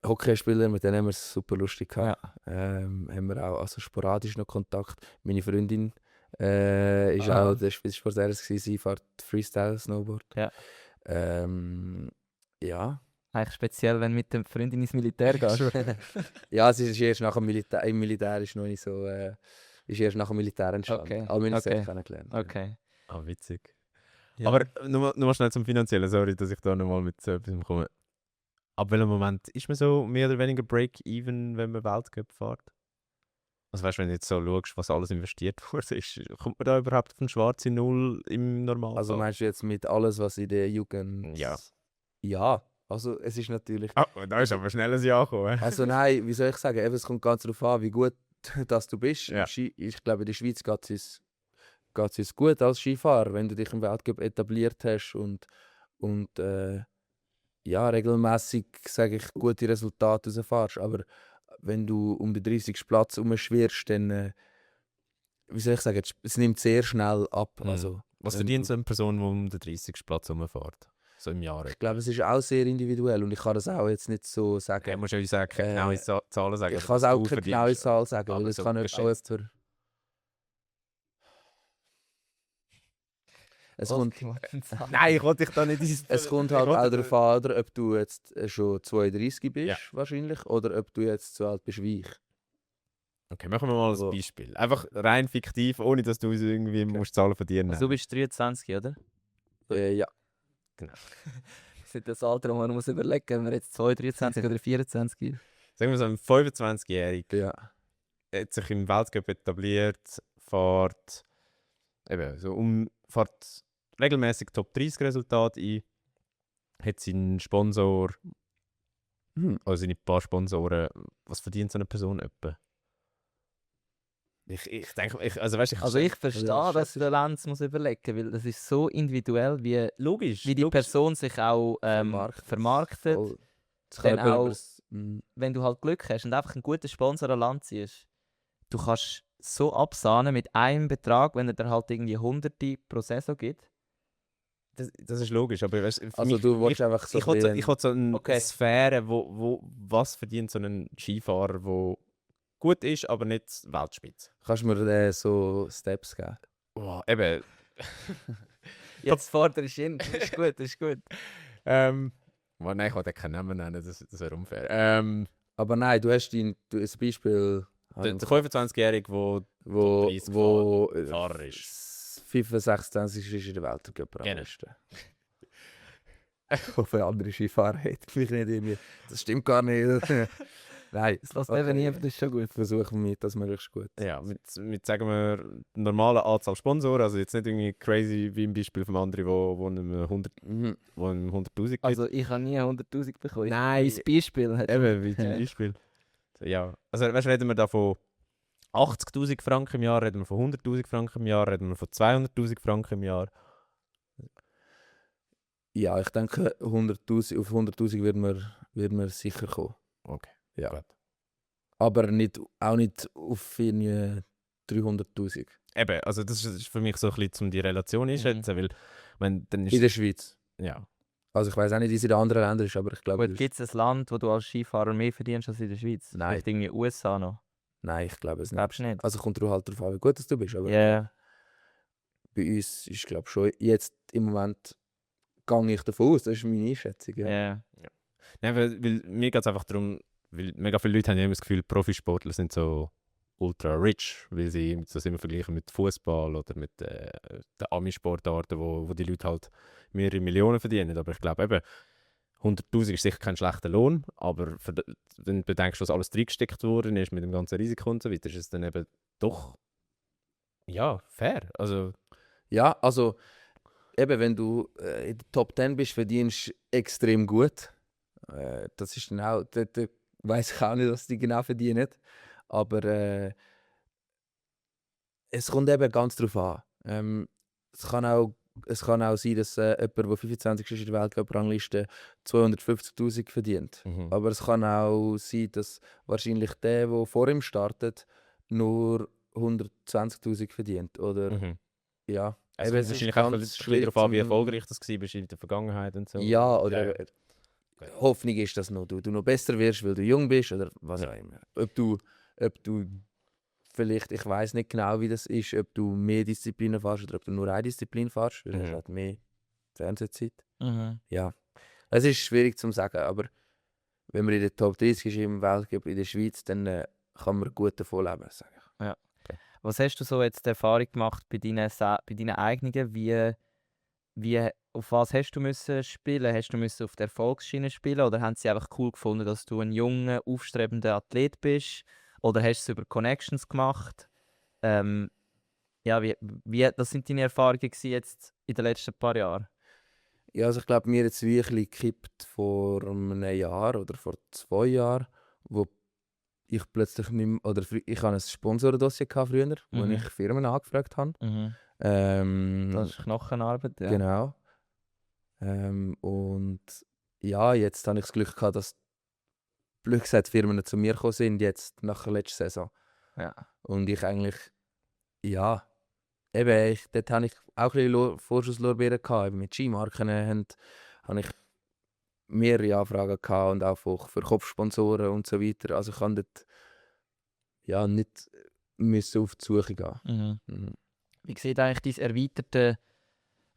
Hockeyspieler, mit denen haben wir es super lustig gehabt. Ja. Haben wir auch also sporadisch noch Kontakt. Meine Freundin ist auch der Spitzensport RS gewesen, sie fährt Freestyle-Snowboard. Ja. Ja. Eigentlich speziell, wenn du mit der Freundin ins Militär gehst. Ja, es ist erst nach dem Militär. Im Militär ist noch nicht so. Ist erst nach dem Militär entstanden. Okay. Aber wir haben uns Okay. echt kennengelernt. Okay. Ah, witzig. Ja. Aber nur schnell zum Finanziellen, sorry, dass ich da nochmal mit so etwas komme. Ab welchem Moment ist man so mehr oder weniger Break-even, wenn man Weltcup fährt? Also weißt du, wenn du jetzt so schaust, was alles investiert wurde, kommt man da überhaupt auf eine schwarze Null im Normalfall? Also meinst du jetzt mit alles, was in der Jugend... Ja. Ja, also es ist natürlich... Da ist aber schnell ein Jahr gekommen. Also nein, wie soll ich sagen, eben, es kommt ganz darauf an, wie gut dass du bist. Ja. Ich glaube, in der Schweiz geht es gut als Skifahrer, wenn du dich im Weltcup etabliert hast und und ja, regelmäßig sage ich, gute Resultate rausfährst. Aber wenn du um den 30. Platz herumschwirrst, dann, wie soll ich sagen, es nimmt sehr schnell ab. Mhm. Also, Was wenn verdient du- so eine Person, die um den 30. Platz rumfährt? So im Jahr. Ich glaube, es ist auch sehr individuell und ich kann das auch jetzt nicht so sagen. Ja, musst du sagen, keine genaue Zahlen sagen. Ich aber kann es was auch du keine genaue verdienst. Zahl sagen, Aber weil es so kann auch geschätzt. jemand... Es Was? kommt, Nein, ich wollte dich da nicht es kommt halt auch darauf an, oder, ob du jetzt schon 32 bist, Ja. wahrscheinlich, oder ob du jetzt so alt bist wie ich. Okay, machen wir mal ein So. Beispiel. Einfach rein fiktiv, ohne dass du irgendwie musst Zahlen verdienen. Also, du bist 23, oder? Ja. Das ist das Alter, wo man muss überlegen, ob man jetzt 23 oder 24 ist. Sagen wir so, ein 25-Jähriger Ja. hat sich im Weltcup etabliert, fährt regelmäßig Top 30 Resultate ein, hat seinen Sponsor, also seine paar Sponsoren. Was verdient so eine Person etwa? Ich denke, Also ich verstehe, Ja, dass der Lenz muss überlegen, weil das ist so individuell, logisch. wie die Person sich auch vermarktet. Voll. Das Dann kann jemand auch- übers- Wenn du halt Glück hast und einfach einen guten Sponsor an Land ziehst, du kannst so absahnen mit einem Betrag, wenn er dir halt irgendwie Hunderte pro Saison gibt. Das ist logisch, aber weißt, für Also mich, du willst einfach so ich will so eine Okay. Sphäre, was verdient so ein Skifahrer, der gut ist, aber nicht Weltspitze. Kannst du mir so Steps geben? Oh, eben. Jetzt forderst du ihn. Das ist gut, das ist gut. Nein, ich wollte keinen Namen nennen, das wäre unfair. Aber nein, du hast ein Beispiel, Der 25-Jährige, der wo 30 Fahrer ist. 25, 26 ist in der Weltcup. Genau. Ich hoffe, andere Skifahrer hätten mich nicht irgendwie. Das stimmt gar nicht. Nein, Das lässt okay. eben nie, das ist schon gut. Versuchen wir das möglichst gut. Ja, mit sagen wir, normaler Anzahl Sponsoren, also jetzt nicht irgendwie crazy wie im Beispiel vom anderen, wo einem 100'000 gibt. Also ich habe nie 100'000 bekommen. Nein. Das Beispiel hat Eben, wie zum Beispiel. Ja, also weißt, reden wir da von 80'000 Franken im Jahr, reden wir von 100'000 Franken im Jahr, reden wir von 200'000 Franken im Jahr. Ja, ich denke, auf 100'000 wird man sicher kommen. Okay. Ja. Gut. Aber auch nicht auf irgendwie 300'000. Eben, also das ist für mich so ein bisschen, um die Relation einschätzen, weil wenn, dann ist In der Schweiz. ja. Also ich weiß auch nicht, wie es in den anderen Ländern ist, aber ich glaube... Gut, gibt es ein Land, wo du als Skifahrer mehr verdienst als in der Schweiz? Nein. Vielleicht irgendwie USA noch. Nein, ich glaube es nicht. Glaubst du nicht? Also kommt halt darauf an, wie gut dass du bist. Aber Ja. bei uns ist, glaube ich, schon jetzt im Moment gehe ich davon aus, das ist meine Einschätzung. Ja. Ja. Nein, weil mir geht es einfach darum, weil mega viele Leute haben ja immer das Gefühl, Profisportler sind so ultra rich, weil sie das immer vergleichen mit Fußball oder mit den Ami-Sportarten, wo die Leute halt mehrere Millionen verdienen. Aber ich glaube eben, 100'000 ist sicher kein schlechter Lohn, aber wenn du bedenkst, was alles reingesteckt worden ist mit dem ganzen Risiko und so weiter, ist es dann eben doch ja, fair. Also, Ja, also eben, wenn du in der Top 10 bist, verdienst du extrem gut. Das ist dann auch, da weiss ich auch nicht, was die genau verdienen. Aber es kommt eben ganz darauf an. Es kann auch sein, dass jemand, der 25 ist in der Weltcup-Rangliste, 250'000 verdient. Aber es kann auch sein, dass wahrscheinlich der vor ihm startet, nur 120'000 verdient. Oder ja. es Eben, kommt es ist wahrscheinlich auch ganz wieder schwierig darauf an, wie zum- erfolgreich das war in der Vergangenheit und so. Ja, oder Ja. Hoffnung ist, dass du noch besser wirst, weil du jung bist oder was auch immer. Ob du vielleicht, ich weiß nicht genau, wie das ist, ob du mehr Disziplinen fährst oder ob du nur eine Disziplin fährst, weil es hat mehr Fernsehzeit. Mhm. Ja, es ist schwierig zu sagen, aber wenn man in der Top 30 ist im Weltcup in der Schweiz, dann kann man gut davon leben, sage ich. Was hast du so jetzt die Erfahrung gemacht bei deinen eigenen? Auf was hast du müssen spielen? Hast du müssen auf der Erfolgsschiene spielen oder haben sie einfach cool gefunden, dass du ein junger, aufstrebender Athlet bist? Oder hast du es über Connections gemacht? Ja, das sind deine Erfahrungen gewesen jetzt in den letzten paar Jahren? Ja, also ich glaube, mir jetzt wie ein bisschen gekippt vor einem Jahr oder vor 2 Jahren, wo ich plötzlich nicht mehr, oder ich hatte ein Sponsorendossier früher, wo Mhm. ich Firmen angefragt habe. Das ist Knochenarbeit, ja. Genau. Und ja, jetzt habe ich das Glück gehabt, dass blöd gesagt Firmen zu mir gekommen sind, jetzt nach der letzten Saison. Ja. Und ich eigentlich, ja, eben, dort habe ich auch ein bisschen Vorschusslorbeeren gehabt. Eben mit Skimarken habe ich mehrere Anfragen gehabt und auch für Kopfsponsoren und so weiter. Also ich kann dort ja nicht müssen auf die Suche gehen. Mhm. Wie sieht eigentlich dein erweiterte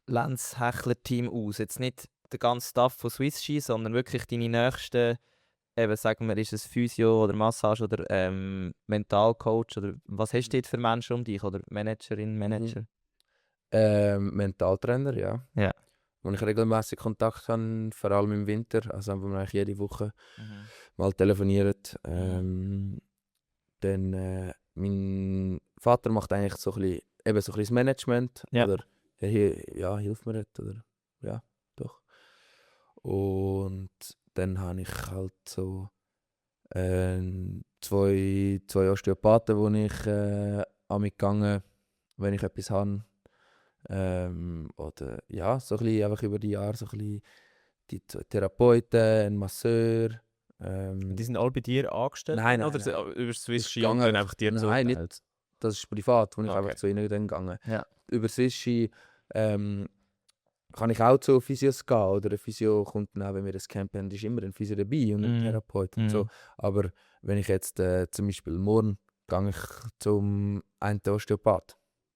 Lenz-Hechler-Team aus? Jetzt nicht der ganze Staff von Swiss Ski, sondern wirklich deine nächsten, eben sagen wir, ist es Physio oder Massage oder Mentalcoach oder was hast du dort für Menschen um dich oder Managerin, Manager? Mentaltrainer, ja. Ja. Wo ich regelmäßig Kontakt habe, vor allem im Winter, also haben wir eigentlich jede Woche mal telefoniert. Dann mein Vater macht eigentlich so ein bisschen, eben so ein bisschen das Management. Ja. Oder er hilft mir dort, oder ja, doch. Und dann habe ich halt so zwei Osteopathen, wo ich mitgegangen, wenn ich etwas habe. Oder ja, so ein bisschen einfach über die Jahre so ein bisschen die Therapeuten, ein Masseur. Die sind alle bei dir angestellt? Nein, Oder nein. über Swiss Ski gegangen und dann einfach- einfach dir Nein, nicht. zugeteilt? Das ist privat, wo ich Okay. einfach zu ihnen dann gegangen. Ja. Über Swiss Ski kann ich auch zu Physios gehen. Oder ein Physio kommt dann auch, wenn wir das Camp haben, ist immer ein Physio dabei und ein Therapeut und so. Aber wenn ich jetzt zum Beispiel morgen gehe ich zum einen Osteopath.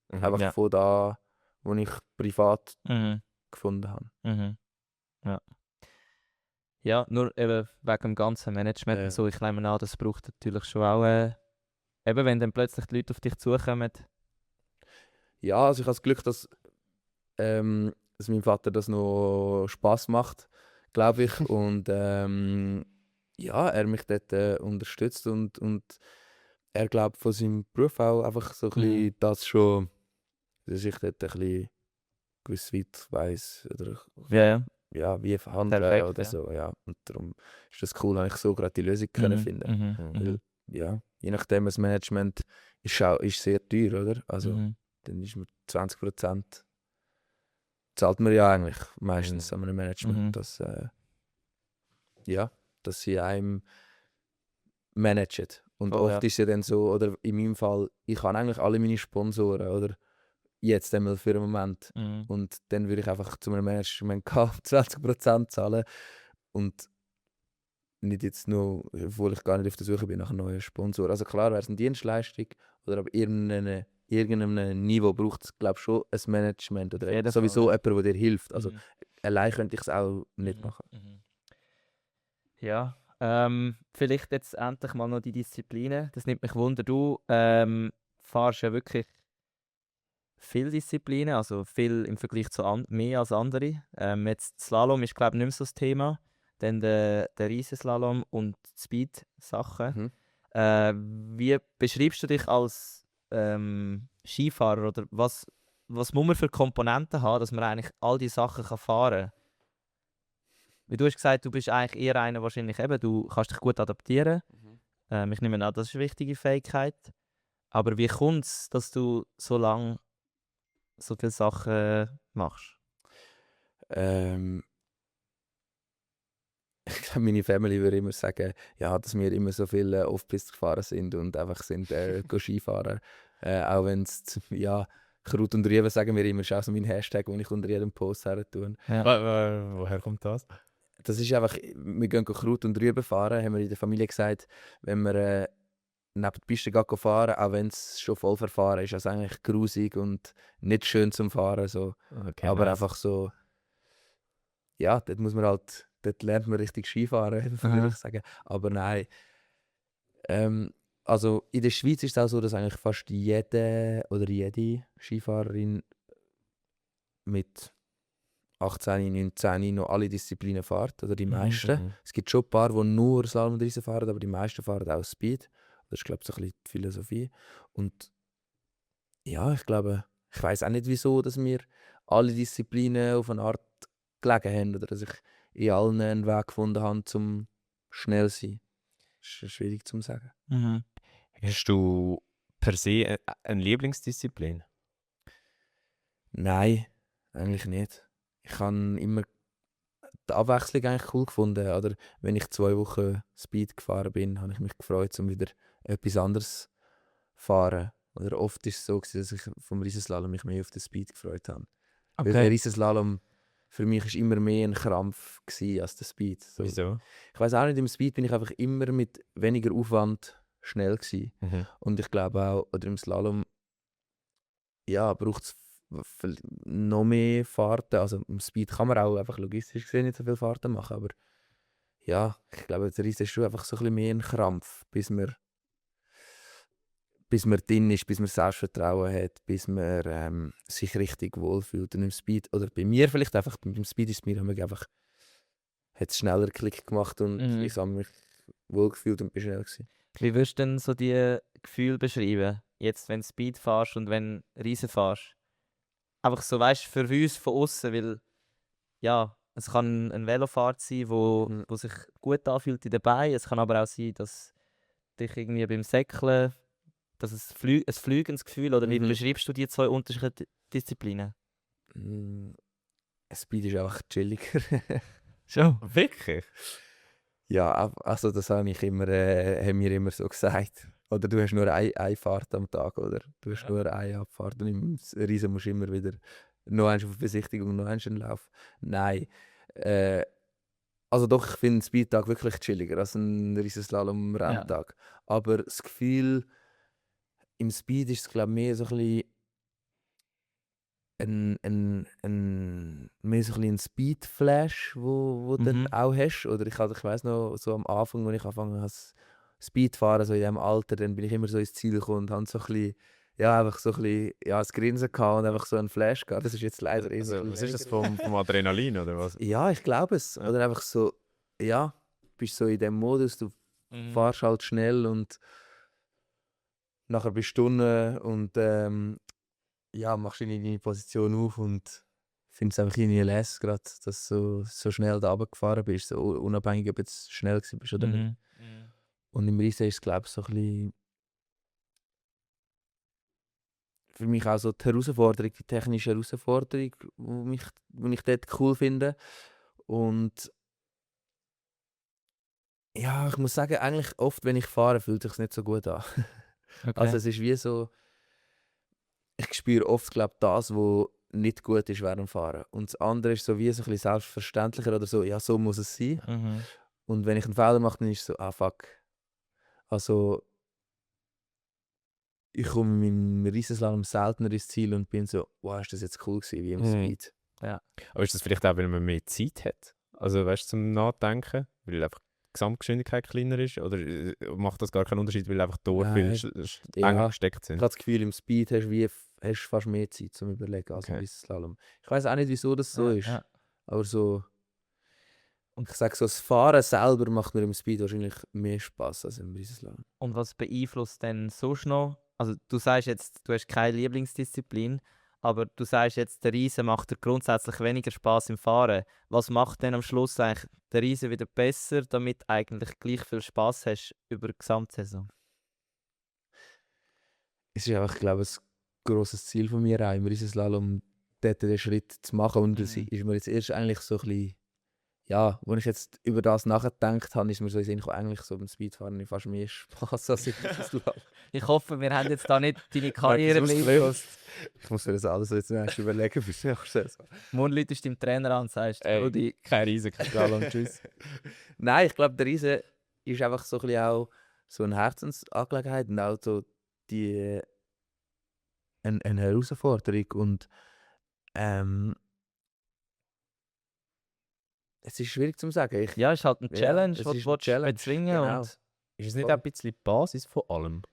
Einfach Ja. von da, wo ich privat Mhm. gefunden habe. Mhm. Ja. Ja, nur eben wegen dem ganzen Management Ja. und so. Ich nehme an, das braucht natürlich schon auch, eben wenn dann plötzlich die Leute auf dich zukommen. Ja, also ich habe das Glück, dass meinem Vater das noch Spaß macht, glaube ich. Und ja, er mich dort unterstützt und er glaubt von seinem Beruf auch einfach so ein bisschen das schon, dass ich dort ein bisschen gewiss weit weiss oder Ja. ja, wie verhandeln Perfekt, oder ja. so. Ja. Und darum ist das cool, dass ich so gerade die Lösung können finden. Weil, ja, je nachdem, das Management ist sehr teuer, oder? Also dann ist mir 20% zahlt man ja eigentlich meistens an einem Management, dass sie einem managen. Und Oh, oft ja. ist es ja dann so, oder in meinem Fall, ich habe eigentlich alle meine Sponsoren, oder jetzt einmal für einen Moment. Und dann würde ich einfach zu einem Management 20% zahlen und nicht jetzt nur, obwohl ich gar nicht auf der Suche bin nach einem neuen Sponsor. Also klar, wäre es eine Dienstleistung oder ab irgendeinem Niveau braucht es, glaube ich, schon ein Management Auf oder jeden sowieso Fall, ja. jemand, der dir hilft. Also allein könnte ich es auch nicht machen. Ja, vielleicht jetzt endlich mal noch die Disziplinen. Das nimmt mich wunder. Du fahrst ja wirklich viele Disziplinen, also viel im Vergleich zu mehr als andere. Jetzt Slalom ist, glaube ich, nicht mehr so das Thema. Dann der Riesenslalom und die Speed-Sachen. Wie beschreibst du dich als Skifahrer? Oder was muss man für Komponenten haben, dass man eigentlich all die Sachen fahren kann? Wie du hast gesagt, du bist eigentlich eher einer, wahrscheinlich eben, du kannst dich gut adaptieren. Ich nehme an, das ist eine wichtige Fähigkeit. Aber wie kommt es, dass du so lange so viele Sachen machst? Ich glaube, meine Family würde immer sagen, ja, dass wir immer so viel Off-Piste gefahren sind und einfach sind Skifahren. Auch wenn es, ja, Kraut und Rüben sagen wir immer, ist auch so mein Hashtag, den ich unter jedem Post her tue. Ja. Woher kommt das? Das ist einfach, wir gehen Kraut und Rüben fahren, haben wir in der Familie gesagt, wenn wir neben der Piste gehen fahren, auch wenn es schon voll verfahren ist, also eigentlich grusig und nicht schön zum Fahren. So. Okay, Aber nice. einfach so, ja, dort lernt man richtig Skifahren, würde ich sagen. Aber nein. Also in der Schweiz ist es auch so, dass eigentlich fast jede Skifahrerin mit 18, 19 noch alle Disziplinen fährt, oder die meisten. Es gibt schon ein paar, die nur Slalom und Riesen fahren, aber die meisten fahren auch Speed. Das ist, glaube ich, so ein bisschen die Philosophie. Und ja, ich glaube, ich weiß auch nicht, wieso, dass wir alle Disziplinen auf eine Art gelegen haben oder dass ich in allen einen Weg gefunden habe, zum schnell zu sein. Das ist schwierig zu sagen. Hast du per se eine Lieblingsdisziplin? Nein, eigentlich nicht. Ich habe immer die Abwechslung eigentlich cool gefunden. Oder wenn ich 2 Wochen Speed gefahren bin, habe ich mich gefreut, um wieder etwas anderes zu fahren. Oder oft ist es so, dass ich vom Riesenslalom mich mehr auf den Speed gefreut habe. Weil der Riesenslalom für mich ist immer mehr ein Krampf gewesen als der Speed. So. Wieso? Ich weiß auch nicht, im Speed bin ich einfach immer mit weniger Aufwand schnell gewesen. Mhm. Und ich glaube auch, oder im Slalom, ja, braucht es noch mehr Fahrten. Also im Speed kann man auch einfach logistisch gesehen nicht so viele Fahrten machen, aber ja, ich glaube, der Riese ist schon einfach so ein bisschen mehr ein Krampf, bis man drin ist, bis man Selbstvertrauen hat, bis man sich richtig wohlfühlt. Und im Speed, oder bei mir vielleicht einfach, beim Speed ist es mir einfach, hat es schneller Klick gemacht und ich habe mich wohlgefühlt und bin schnell gewesen. Wie würdest du denn so die Gefühle beschreiben, jetzt wenn du Speed fährst und wenn du Riesen fährst? Einfach so, weißt du, für uns von außen, weil ja, es kann ein Velofahrt sein, wo sich gut anfühlt in den Beinen. Es kann aber auch sein, dass dich irgendwie beim Säckeln, dass es ein flügendes Gefühl, oder wie beschreibst du die zwei unterschiedlichen Disziplinen? Speed ist einfach chilliger. Schon? Wirklich? Ja, also das habe ich immer, haben wir immer so gesagt. Oder du hast nur eine Fahrt am Tag, oder du hast nur eine Abfahrt und im Riesen musst du immer wieder noch eins auf Besichtigung, noch eins in den Lauf. Nein. Also doch, ich finde einen Speedtag wirklich chilliger als ein Riesenslalom-Renntag. Aber das Gefühl, im Speed ist es glaube ich mehr so ein bisschen mehr so ein Speed-Flash, wo du dann auch hast. Oder ich weiss noch, so am Anfang, als ich angefangen habe, Speed fahren, so in diesem Alter, dann bin ich immer so ins Ziel gekommen und habe so ein bisschen, ja, einfach so ein bisschen, ja, das Grinsen gehabt und einfach so einen Flash gehabt. Das ist jetzt leider Also, was ist das vom Adrenalin, oder was? Ja, ich glaube es. Ja. Oder einfach so, ja, bist so in dem Modus, du fahrst halt schnell und nachher bist du unten und ja, machst du deine Position auf und findest es einfach irgendwie lässig, gerade, dass du so schnell da runtergefahren bist, so unabhängig, ob du jetzt schnell bist oder nicht. Und im Riesen ist es, glaube ich, so ein bisschen für mich auch so die Herausforderung, die technische Herausforderung, die ich dort cool finde. Und ja, ich muss sagen, eigentlich oft, wenn ich fahre, fühlt es sich nicht so gut an. Okay. Also es ist wie so, ich spüre oft, glaube das, was nicht gut ist während dem Fahren. Und das andere ist so wie so ein bisschen selbstverständlicher oder so, ja, so muss es sein. Und wenn ich einen Fehler mache, dann ist es so, ah fuck. Also ich komme mit meinem Riesenslalom seltener ins Ziel und bin so, wow, ist das jetzt cool gewesen, wie im Speed. Ja. Aber ist das vielleicht auch, weil man mehr Zeit hat? Also weißt du, zum Nachdenken? Weil einfach die Gesamtgeschwindigkeit kleiner ist? Oder macht das gar keinen Unterschied, weil einfach dort Nein. viel Ja. enger gesteckt Ich sind? habe das Gefühl, im Speed hast du fast mehr Zeit zum Überlegen als im Okay. Riesenslalom. Ich weiß auch nicht, wieso das so ist. Ja. Aber so, und ich sage so, das Fahren selber macht mir im Speed wahrscheinlich mehr Spaß als im Riesenslalom. Und was beeinflusst denn sonst noch? Also du sagst jetzt, du hast keine Lieblingsdisziplin, aber du sagst jetzt, der Riese macht dir grundsätzlich weniger Spaß im Fahren. Was macht denn am Schluss eigentlich der Riese wieder besser, damit du eigentlich gleich viel Spaß hast über die Gesamtsaison? Es ist einfach, glaube ich, ein grosses Ziel von mir auch, im Riesenslalom dort den Schritt zu machen. Und das ist mir jetzt erst eigentlich so ein bisschen, ja, als ich jetzt über das nachgedacht habe, ist mir so in den Sinn gekommen, eigentlich so beim Speedfahren habe fast mehr Spaß als im Riesenslalom. Ich hoffe, wir haben jetzt da nicht deine Karriere beeinflusst. Ich muss mir das alles jetzt erst überlegen für die nächste Saison. Morgen läutest du deinem Trainer an und sagst, Rudi, Kein Riesen, kein Slalom, tschüss. Nein, ich glaube, der Riese ist einfach so ein bisschen auch so eine Herzensangelegenheit und auch so eine Herausforderung. Und es ist schwierig zu sagen. ja, es ist halt eine Challenge, es die du ist eine Challenge, bezwingen genau. und Ist es nicht auch ein bisschen die Basis von allem?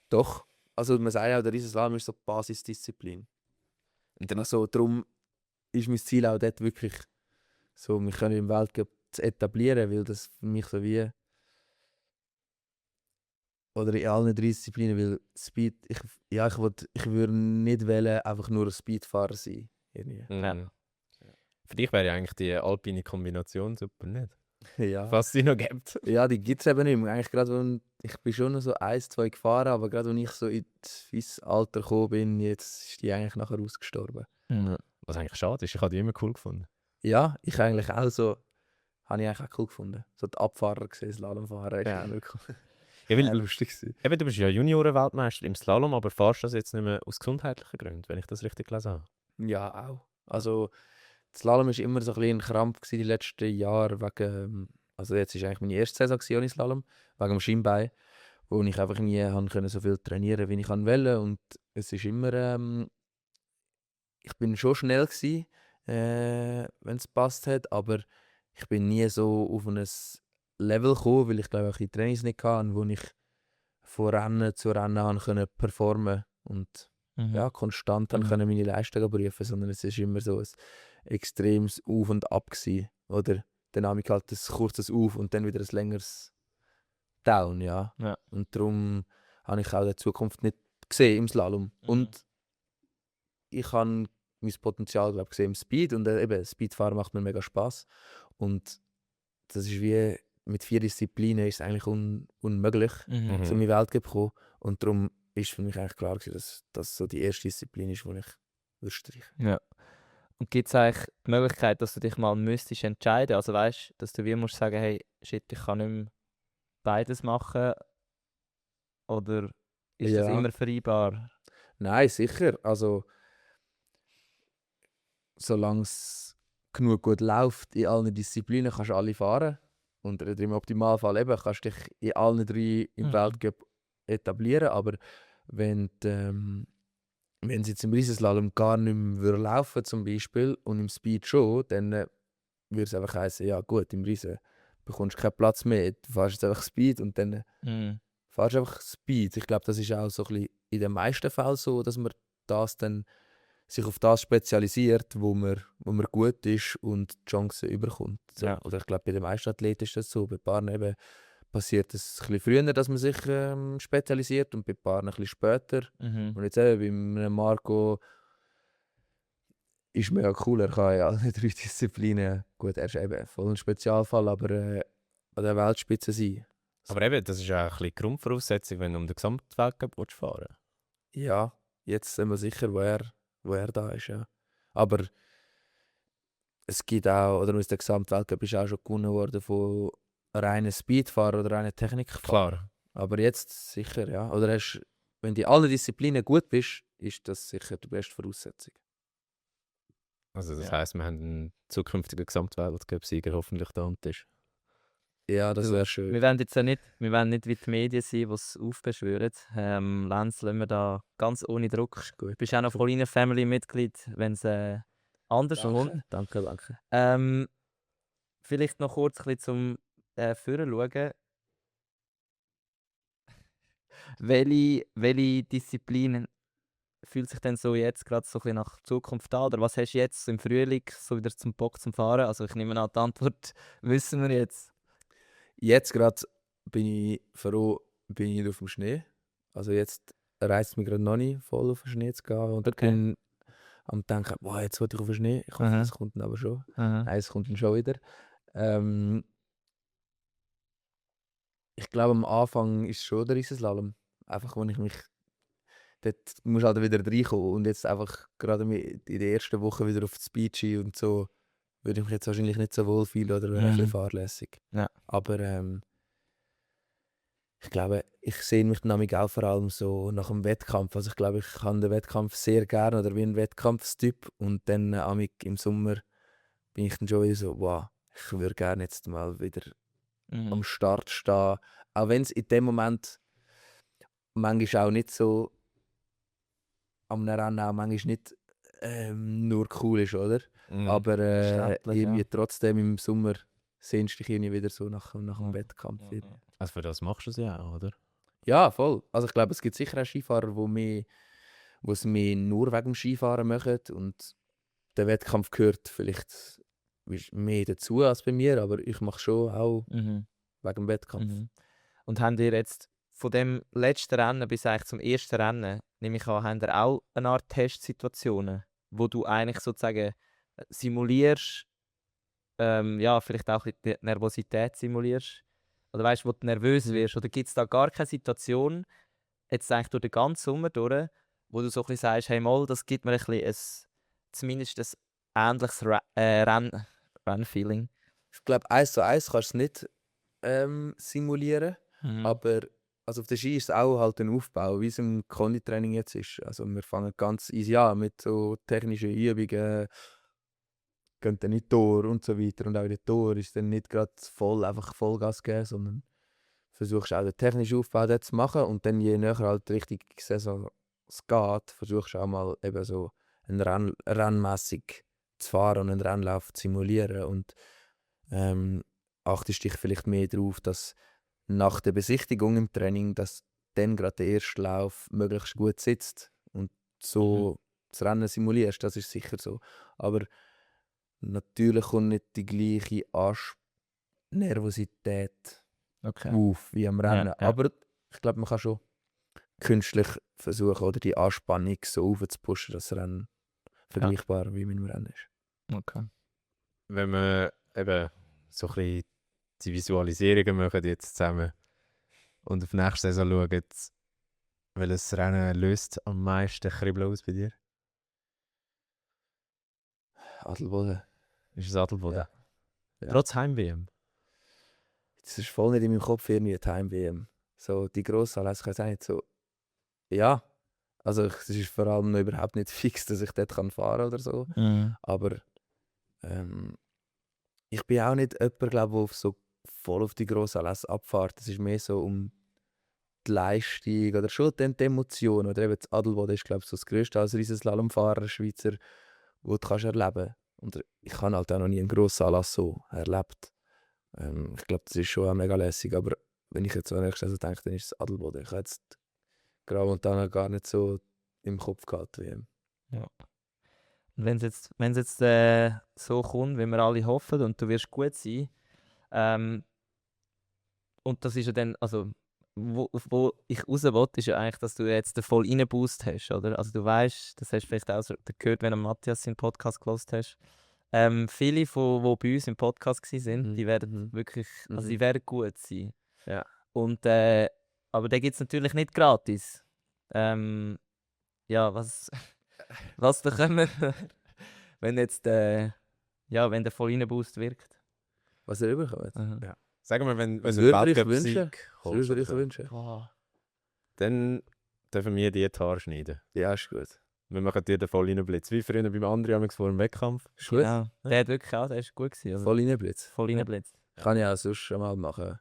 Doch. Also man sagt auch, der Riesenslalom ist so die Basisdisziplin. Und dann so, darum ist mein Ziel auch dort wirklich so, mich können im Weltcup zu etablieren, weil das für mich so wie oder in allen 3 Disziplinen, weil Speed, ich würde nicht wollen, einfach nur ein Speedfahrer sein. Irgendwie. Ja. Für dich wäre ja eigentlich die alpine Kombination super, nicht? Ja. Was sie noch gibt. Ja, die gibt es eben nicht mehr. Eigentlich gerade, ich bin schon noch so 1, 2 gefahren, aber gerade als ich so ins Alter gekommen bin, jetzt ist die eigentlich nachher ausgestorben. Was eigentlich schade ist, ich habe die immer cool gefunden. Ja, ich eigentlich auch so. habe ich eigentlich auch cool gefunden. So die Abfahrer gesehen, Slalomfahrer, ist Ja. immer cool. Ja, weil, Lustig gewesen. eben, du bist ja Junioren-Weltmeister im Slalom, aber fährst das jetzt nicht mehr aus gesundheitlichen Gründen, wenn ich das richtig gelesen habe. Ja, auch. Also, das Slalom war immer so ein bisschen ein Krampf gewesen, die letzten Jahre. Also, jetzt war eigentlich meine erste Saison gewesen ohne Slalom, wegen dem Schienbein, wo ich einfach nie haben können, so viel trainieren wie ich wollte. Und es ist immer. Ich bin schon schnell gewesen, wenn es passt hat, aber ich bin nie so auf ein Level gekommen, weil ich glaube auch die Trainings nicht hatte, wo ich von Rennen zu Rennen haben können performen und ja, konstant haben können meine Leistungen prüfen, sondern es ist immer so ein extremes Auf und Ab gewesen, oder? Dann habe ich halt ein kurzes Auf und dann wieder ein längeres Down, ja. Ja. Und darum habe ich auch die Zukunft nicht gesehen im Slalom. Und ich habe mein Potenzial, glaube ich, gesehen im Speed und eben Speedfahren macht mir mega Spaß. Und das ist wie mit 4 Disziplinen ist es eigentlich unmöglich, Mhm. zu meiner Welt zu kommen. Und darum ist für mich eigentlich klar gewesen, dass das so die erste Disziplin ist, die ich würde streichen. Ja. Und gibt es eigentlich die Möglichkeit, dass du dich mal müsstest entscheiden? Also weißt, dass du wie musst sagen, hey, shit, ich kann nicht mehr beides machen? Oder ist das Ja. immer vereinbar? Nein, sicher. Also, solange es genug gut läuft in allen Disziplinen, kannst du alle fahren. Und im Optimalfall eben, kannst du dich in allen 3 im Mhm. Weltcup etablieren. Aber wenn es jetzt im Riesenslalom gar nicht mehr laufen zum Beispiel und im Speed schon, dann würde es einfach heißen, ja gut, im Riesen bekommst du keinen Platz mehr. Du fährst jetzt einfach Speed und dann fahrst du einfach Speed. Ich glaube, das ist auch so ein bisschen in den meisten Fällen so, dass man das dann sich auf das spezialisiert, wo man gut ist und die Chancen überkommt. So. Ja. Oder ich glaube, bei den meisten Athleten ist das so. Bei Paaren eben passiert es ein bisschen früher, dass man sich spezialisiert und bei Paaren ein bisschen später. Und jetzt eben bei Marco ist mega cool, er kann ja alle 3 Disziplinen, gut, er ist eben voll ein Spezialfall, aber an der Weltspitze sein. Aber eben, das ist ja ein bisschen die Grundvoraussetzung, wenn du um den Gesamtweltcup fahren willst. Ja, jetzt sind wir sicher, wo er da ist, ja. Aber es gibt auch, oder aus der Gesamtweltcup ist auch schon gewonnen worden von reinen Speedfahrer oder reinen Technikfahrer. Klar. Aber jetzt sicher, ja. Oder wenn du in allen Disziplinen gut bist, ist das sicher die beste Voraussetzung. Also das Ja. heisst, wir haben einen zukünftigen Gesamtweltcup-Sieger hoffentlich da am Tisch. Ja, das Du, wäre schön. Wir wollen jetzt ja nicht wie die Medien sein, die es aufbeschwören. Lenz, lassen wir da ganz ohne Druck. Ist gut. Du bist auch noch voll in einer Family-Mitglied, wenn es anders Danke. kommt. Danke. Vielleicht noch kurz ein bisschen zum Führen schauen. Welche Disziplinen fühlt sich denn so jetzt gerade so ein bisschen nach Zukunft an? Oder was hast du jetzt im Frühling so wieder zum Bock zum Fahren? Also ich nehme an, die Antwort wissen wir jetzt. Jetzt gerade bin ich froh, bin ich nicht auf dem Schnee. Also jetzt reizt es mich gerade noch nicht, voll auf den Schnee zu gehen. Und Okay. bin am denken, boah, jetzt will ich auf den Schnee. Ich hoffe, Aha. es kommt dann aber schon. Aha. Nein, es kommt dann schon wieder. Ich glaube, am Anfang ist es schon der Riesenslalom. Einfach, wenn ich mich... Dort muss halt wieder reinkommen. Und jetzt einfach gerade in der ersten Woche wieder auf die Speed und so, würde ich mich jetzt wahrscheinlich nicht so wohl fühlen oder wäre ein bisschen fahrlässig. Ja. Aber ich glaube, ich sehe mich dann auch vor allem so nach dem Wettkampf. Also ich glaube, ich kann den Wettkampf sehr gerne oder wie ein Wettkampfstyp. Und dann im Sommer bin ich dann schon wieder so, wow, ich würde gerne jetzt mal wieder am Start stehen. Auch wenn es in dem Moment manchmal auch nicht so am Rennen auch manchmal nicht nur cool ist, oder? Mhm. Aber Verständlich, irgendwie ja. trotzdem im Sommer sehnst du dich irgendwie wieder so nach dem Ja. Wettkampf. Wieder. Also für das machst du es ja auch, oder? Ja, voll. Also ich glaube, es gibt sicher auch Skifahrer, die es mehr nur wegen dem Skifahren machen und der Wettkampf gehört vielleicht mehr dazu als bei mir, aber ich mache schon auch wegen dem Wettkampf. Und habt ihr jetzt von dem letzten Rennen bis eigentlich zum ersten Rennen, nehme ich an, habt ihr auch eine Art Testsituationen, wo du eigentlich sozusagen simulierst, ja, vielleicht auch ein bisschen die Nervosität simulierst? Oder weißt du, wo du nervös wirst? Oder gibt es da gar keine Situation, jetzt eigentlich durch den ganzen Sommer durch, wo du so ein bisschen sagst, hey mal, das gibt mir ein bisschen zumindest ein ähnliches Rennfeeling? Ich glaube, 1:1 kannst du es nicht simulieren. Mhm. Aber also auf der Ski ist es auch halt ein Aufbau, wie es im Konditraining jetzt ist. Also wir fangen ganz easy an mit so technischen Übungen, gehen dann in die Tor und so weiter. Und auch in der Tor ist dann nicht gerade voll einfach Vollgas geben, sondern versuchst auch den technischen Aufbau dort zu machen. Und dann je näher halt Richtung Saison es geht, versuchst du auch mal eben so rennmässig zu fahren und einen Rennlauf zu simulieren. Und achtest dich vielleicht mehr darauf, dass nach der Besichtigung im Training, dass dann gerade der erste Lauf möglichst gut sitzt und so das Rennen simulierst, das ist sicher so. Aber natürlich kommt nicht die gleiche Nervosität Okay. auf wie am Rennen. Ja, ja. Aber ich glaube, man kann schon künstlich versuchen, oder die Anspannung so aufzupushen, dass das Rennen vergleichbar wie mit dem Rennen ist. Okay. Wenn wir eben so ein bisschen die Visualisierungen machen jetzt zusammen und auf nächste Saison schauen, welches Rennen löst am meisten Kribbeln aus bei dir? Adelboden. Ist es Adelboden? Ja. Ja. Trotz Heim-WM? Das ist voll nicht in meinem Kopf irgendwie die Heim-WM. So die Grossanlässe, ich weiß auch nicht so. Ja, also es ist vor allem noch überhaupt nicht fix, dass ich dort fahren kann oder so. Mhm. Aber ich bin auch nicht jemand, glaube ich, der so voll auf die Grossanlässe abfährt. Es ist mehr so um die Leistung oder schon die Emotion. Oder eben das Adelboden ist, glaube ich, so das Größte als Riesenslalomfahrer, Schweizer, wo du kannst erleben kannst. Und ich habe halt auch noch nie einen Grossanlass so erlebt. Ich glaube, das ist schon auch mega lässig. Aber wenn ich jetzt an nächstes Jahr denke, dann ist es Adelboden. Ich habe jetzt Graumontana gar nicht so im Kopf gehabt wie ihm. Und wenn es jetzt so kommt, wie wir alle hoffen, und du wirst gut sein, und das ist ja dann, also wo ich raus will, ist ja eigentlich, dass du jetzt den voll reinboost hast, oder? Also du weißt, das hast du vielleicht auch so gehört, wenn du Matthias seinen Podcast gehört hast. Viele, die bei uns im Podcast waren, die werden wirklich, also die werden gut sein. Ja. Und, aber den gibt es natürlich nicht gratis. Ja, was bekommen wir, wenn jetzt wenn der voll reinboost wirkt? Was er überkommt. Aha. Sagen wir, wenn Was du würde einen ich Weltcup-Sieg wünschen? Was holst, würde ich oder so, wünschen? Wow. dann dürfen wir dir die Haare schneiden. Ja, ist gut. Wir machen dir den voll Blitz. Wie früher beim anderen vor dem Wettkampf. Ist gut. Genau. Der hat wirklich auch, der ist gut gewesen. Also Voll reinblitz. voll reinblitzt. Kann ich auch sonst schon mal machen.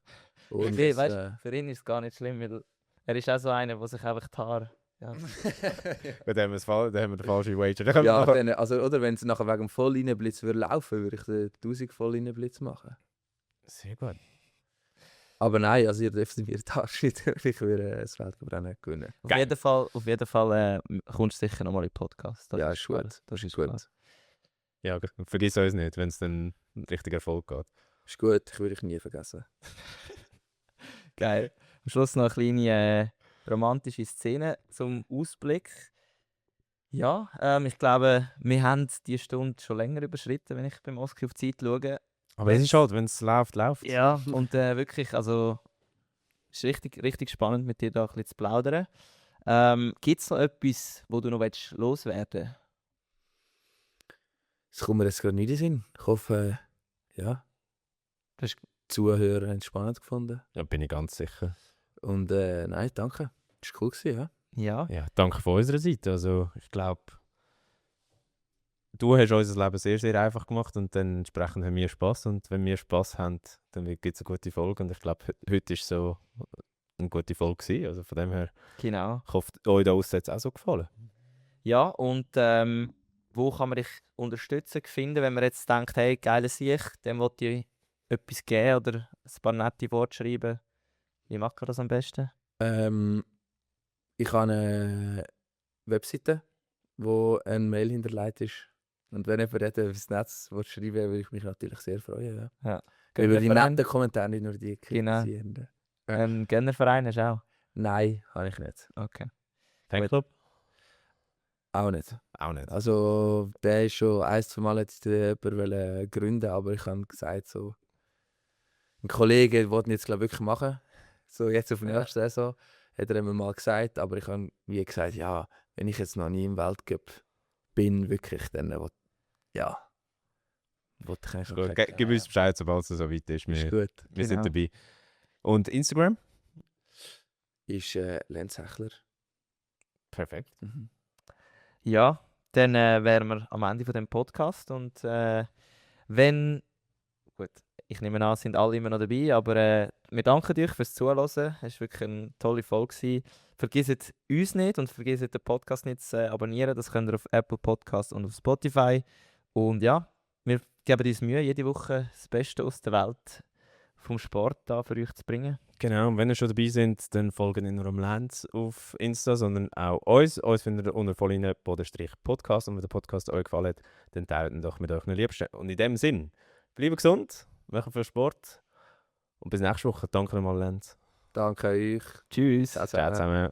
Und Nee, weißt, für ihn ist es gar nicht schlimm, weil er ist auch so einer, der sich einfach die Haare... Ja. Gut, dann haben wir den falschen Wager. Dann können wir ja, nachher- dann, also, oder wenn es nachher wegen dem Voll-Reinblitz würde laufen, würde ich den 1000 Voll-Reinblitz machen. Sehr gut. Aber nein, also ihr dürft mir die Arschschnitte, ich würde das Weltcuprennen gewinnen. Auf jeden Fall kommst du sicher nochmal in den Podcast. Das Ja, ist klar. gut. Das ist gut. klar. Ja, vergiss uns nicht, wenn es dann richtig Erfolg geht. Ist gut, ich würde ich nie vergessen. Geil. Am Schluss noch eine kleine romantische Szene zum Ausblick. Ja, ich glaube, wir haben die Stunde schon länger überschritten, wenn ich beim Oski auf die Zeit schaue. Aber es ist halt, wenn es läuft, läuft. Ja, und wirklich, also es ist richtig, richtig spannend, mit dir da ein bisschen zu plaudern. Gibt es noch etwas, wo du noch loswerden willst? Das kommt mir jetzt gerade nicht in den Sinn. Ich hoffe, ja, Das ist- die Zuhörer haben es spannend gefunden. Ja, bin ich ganz sicher. Und nein, danke. Das war cool gewesen, ja. Ja, Ja, danke von unserer Seite. Also, ich glaube, du hast unser Leben sehr, sehr einfach gemacht und dann entsprechend haben wir Spass. Und wenn wir Spass haben, dann gibt es eine gute Folge. Und ich glaube, heute war so eine gute Folge gewesen. Also von dem her, genau. ich hoffe, euch da aussen hat es auch so gefallen. Ja, und wo kann man dich unterstützen finden, wenn man jetzt denkt, hey, geile Sicht, dem wollte ich etwas geben oder ein paar nette Worte schreiben. Wie macht man das am besten? Ich habe eine Webseite, wo ein Mail hinterlegt ist. Und wenn jemand dort aufs Netz schreiben will, würde ich mich natürlich sehr freuen. Ja. Über die Verein? netten Kommentare, nicht nur die Genau. kritisierenden. Ein Gönnerverein hast du auch? Nein, habe ich nicht. Okay. Fanclub? Auch nicht. Auch nicht. Also, der ist schon ein, zwei Mal jetzt jemand gründen, aber ich habe gesagt, so, ein Kollege wollte ihn jetzt glaube ich wirklich machen. So jetzt auf der nächsten Saison, hat er mir mal gesagt, aber ich habe wie gesagt, ja, wenn ich jetzt noch nie im Weltcup bin, wirklich, dann ja, Wollte ich eigentlich Gut, noch sagen. gib uns Bescheid, sobald es so weit ist. Ist Wir, gut. wir sind Genau. dabei. Und Instagram? Ist Lenz Hechler. Perfekt. Mhm. Ja, dann wären wir am Ende von dem Podcast und wenn, gut, ich nehme an, sind alle immer noch dabei, aber wir danken euch fürs Zuhören. Es war wirklich eine tolle Folge gewesen. Vergesst uns nicht und vergesst den Podcast nicht zu abonnieren. Das könnt ihr auf Apple Podcasts und auf Spotify. Und ja, wir geben uns Mühe, jede Woche das Beste aus der Welt vom Sport da für euch zu bringen. Genau, und wenn ihr schon dabei seid, dann folgt nicht nur am Lenz auf Insta, sondern auch uns. Uns findet ihr unter Volline_Podcast. Und wenn der Podcast euch gefallen hat, dann teilt ihn doch mit euren Liebsten. Und in dem Sinn, bleibt gesund, machen viel Sport und bis nächste Woche. Danke nochmal, Lenz. Danke euch. Tschüss. Ciao Ciao zusammen.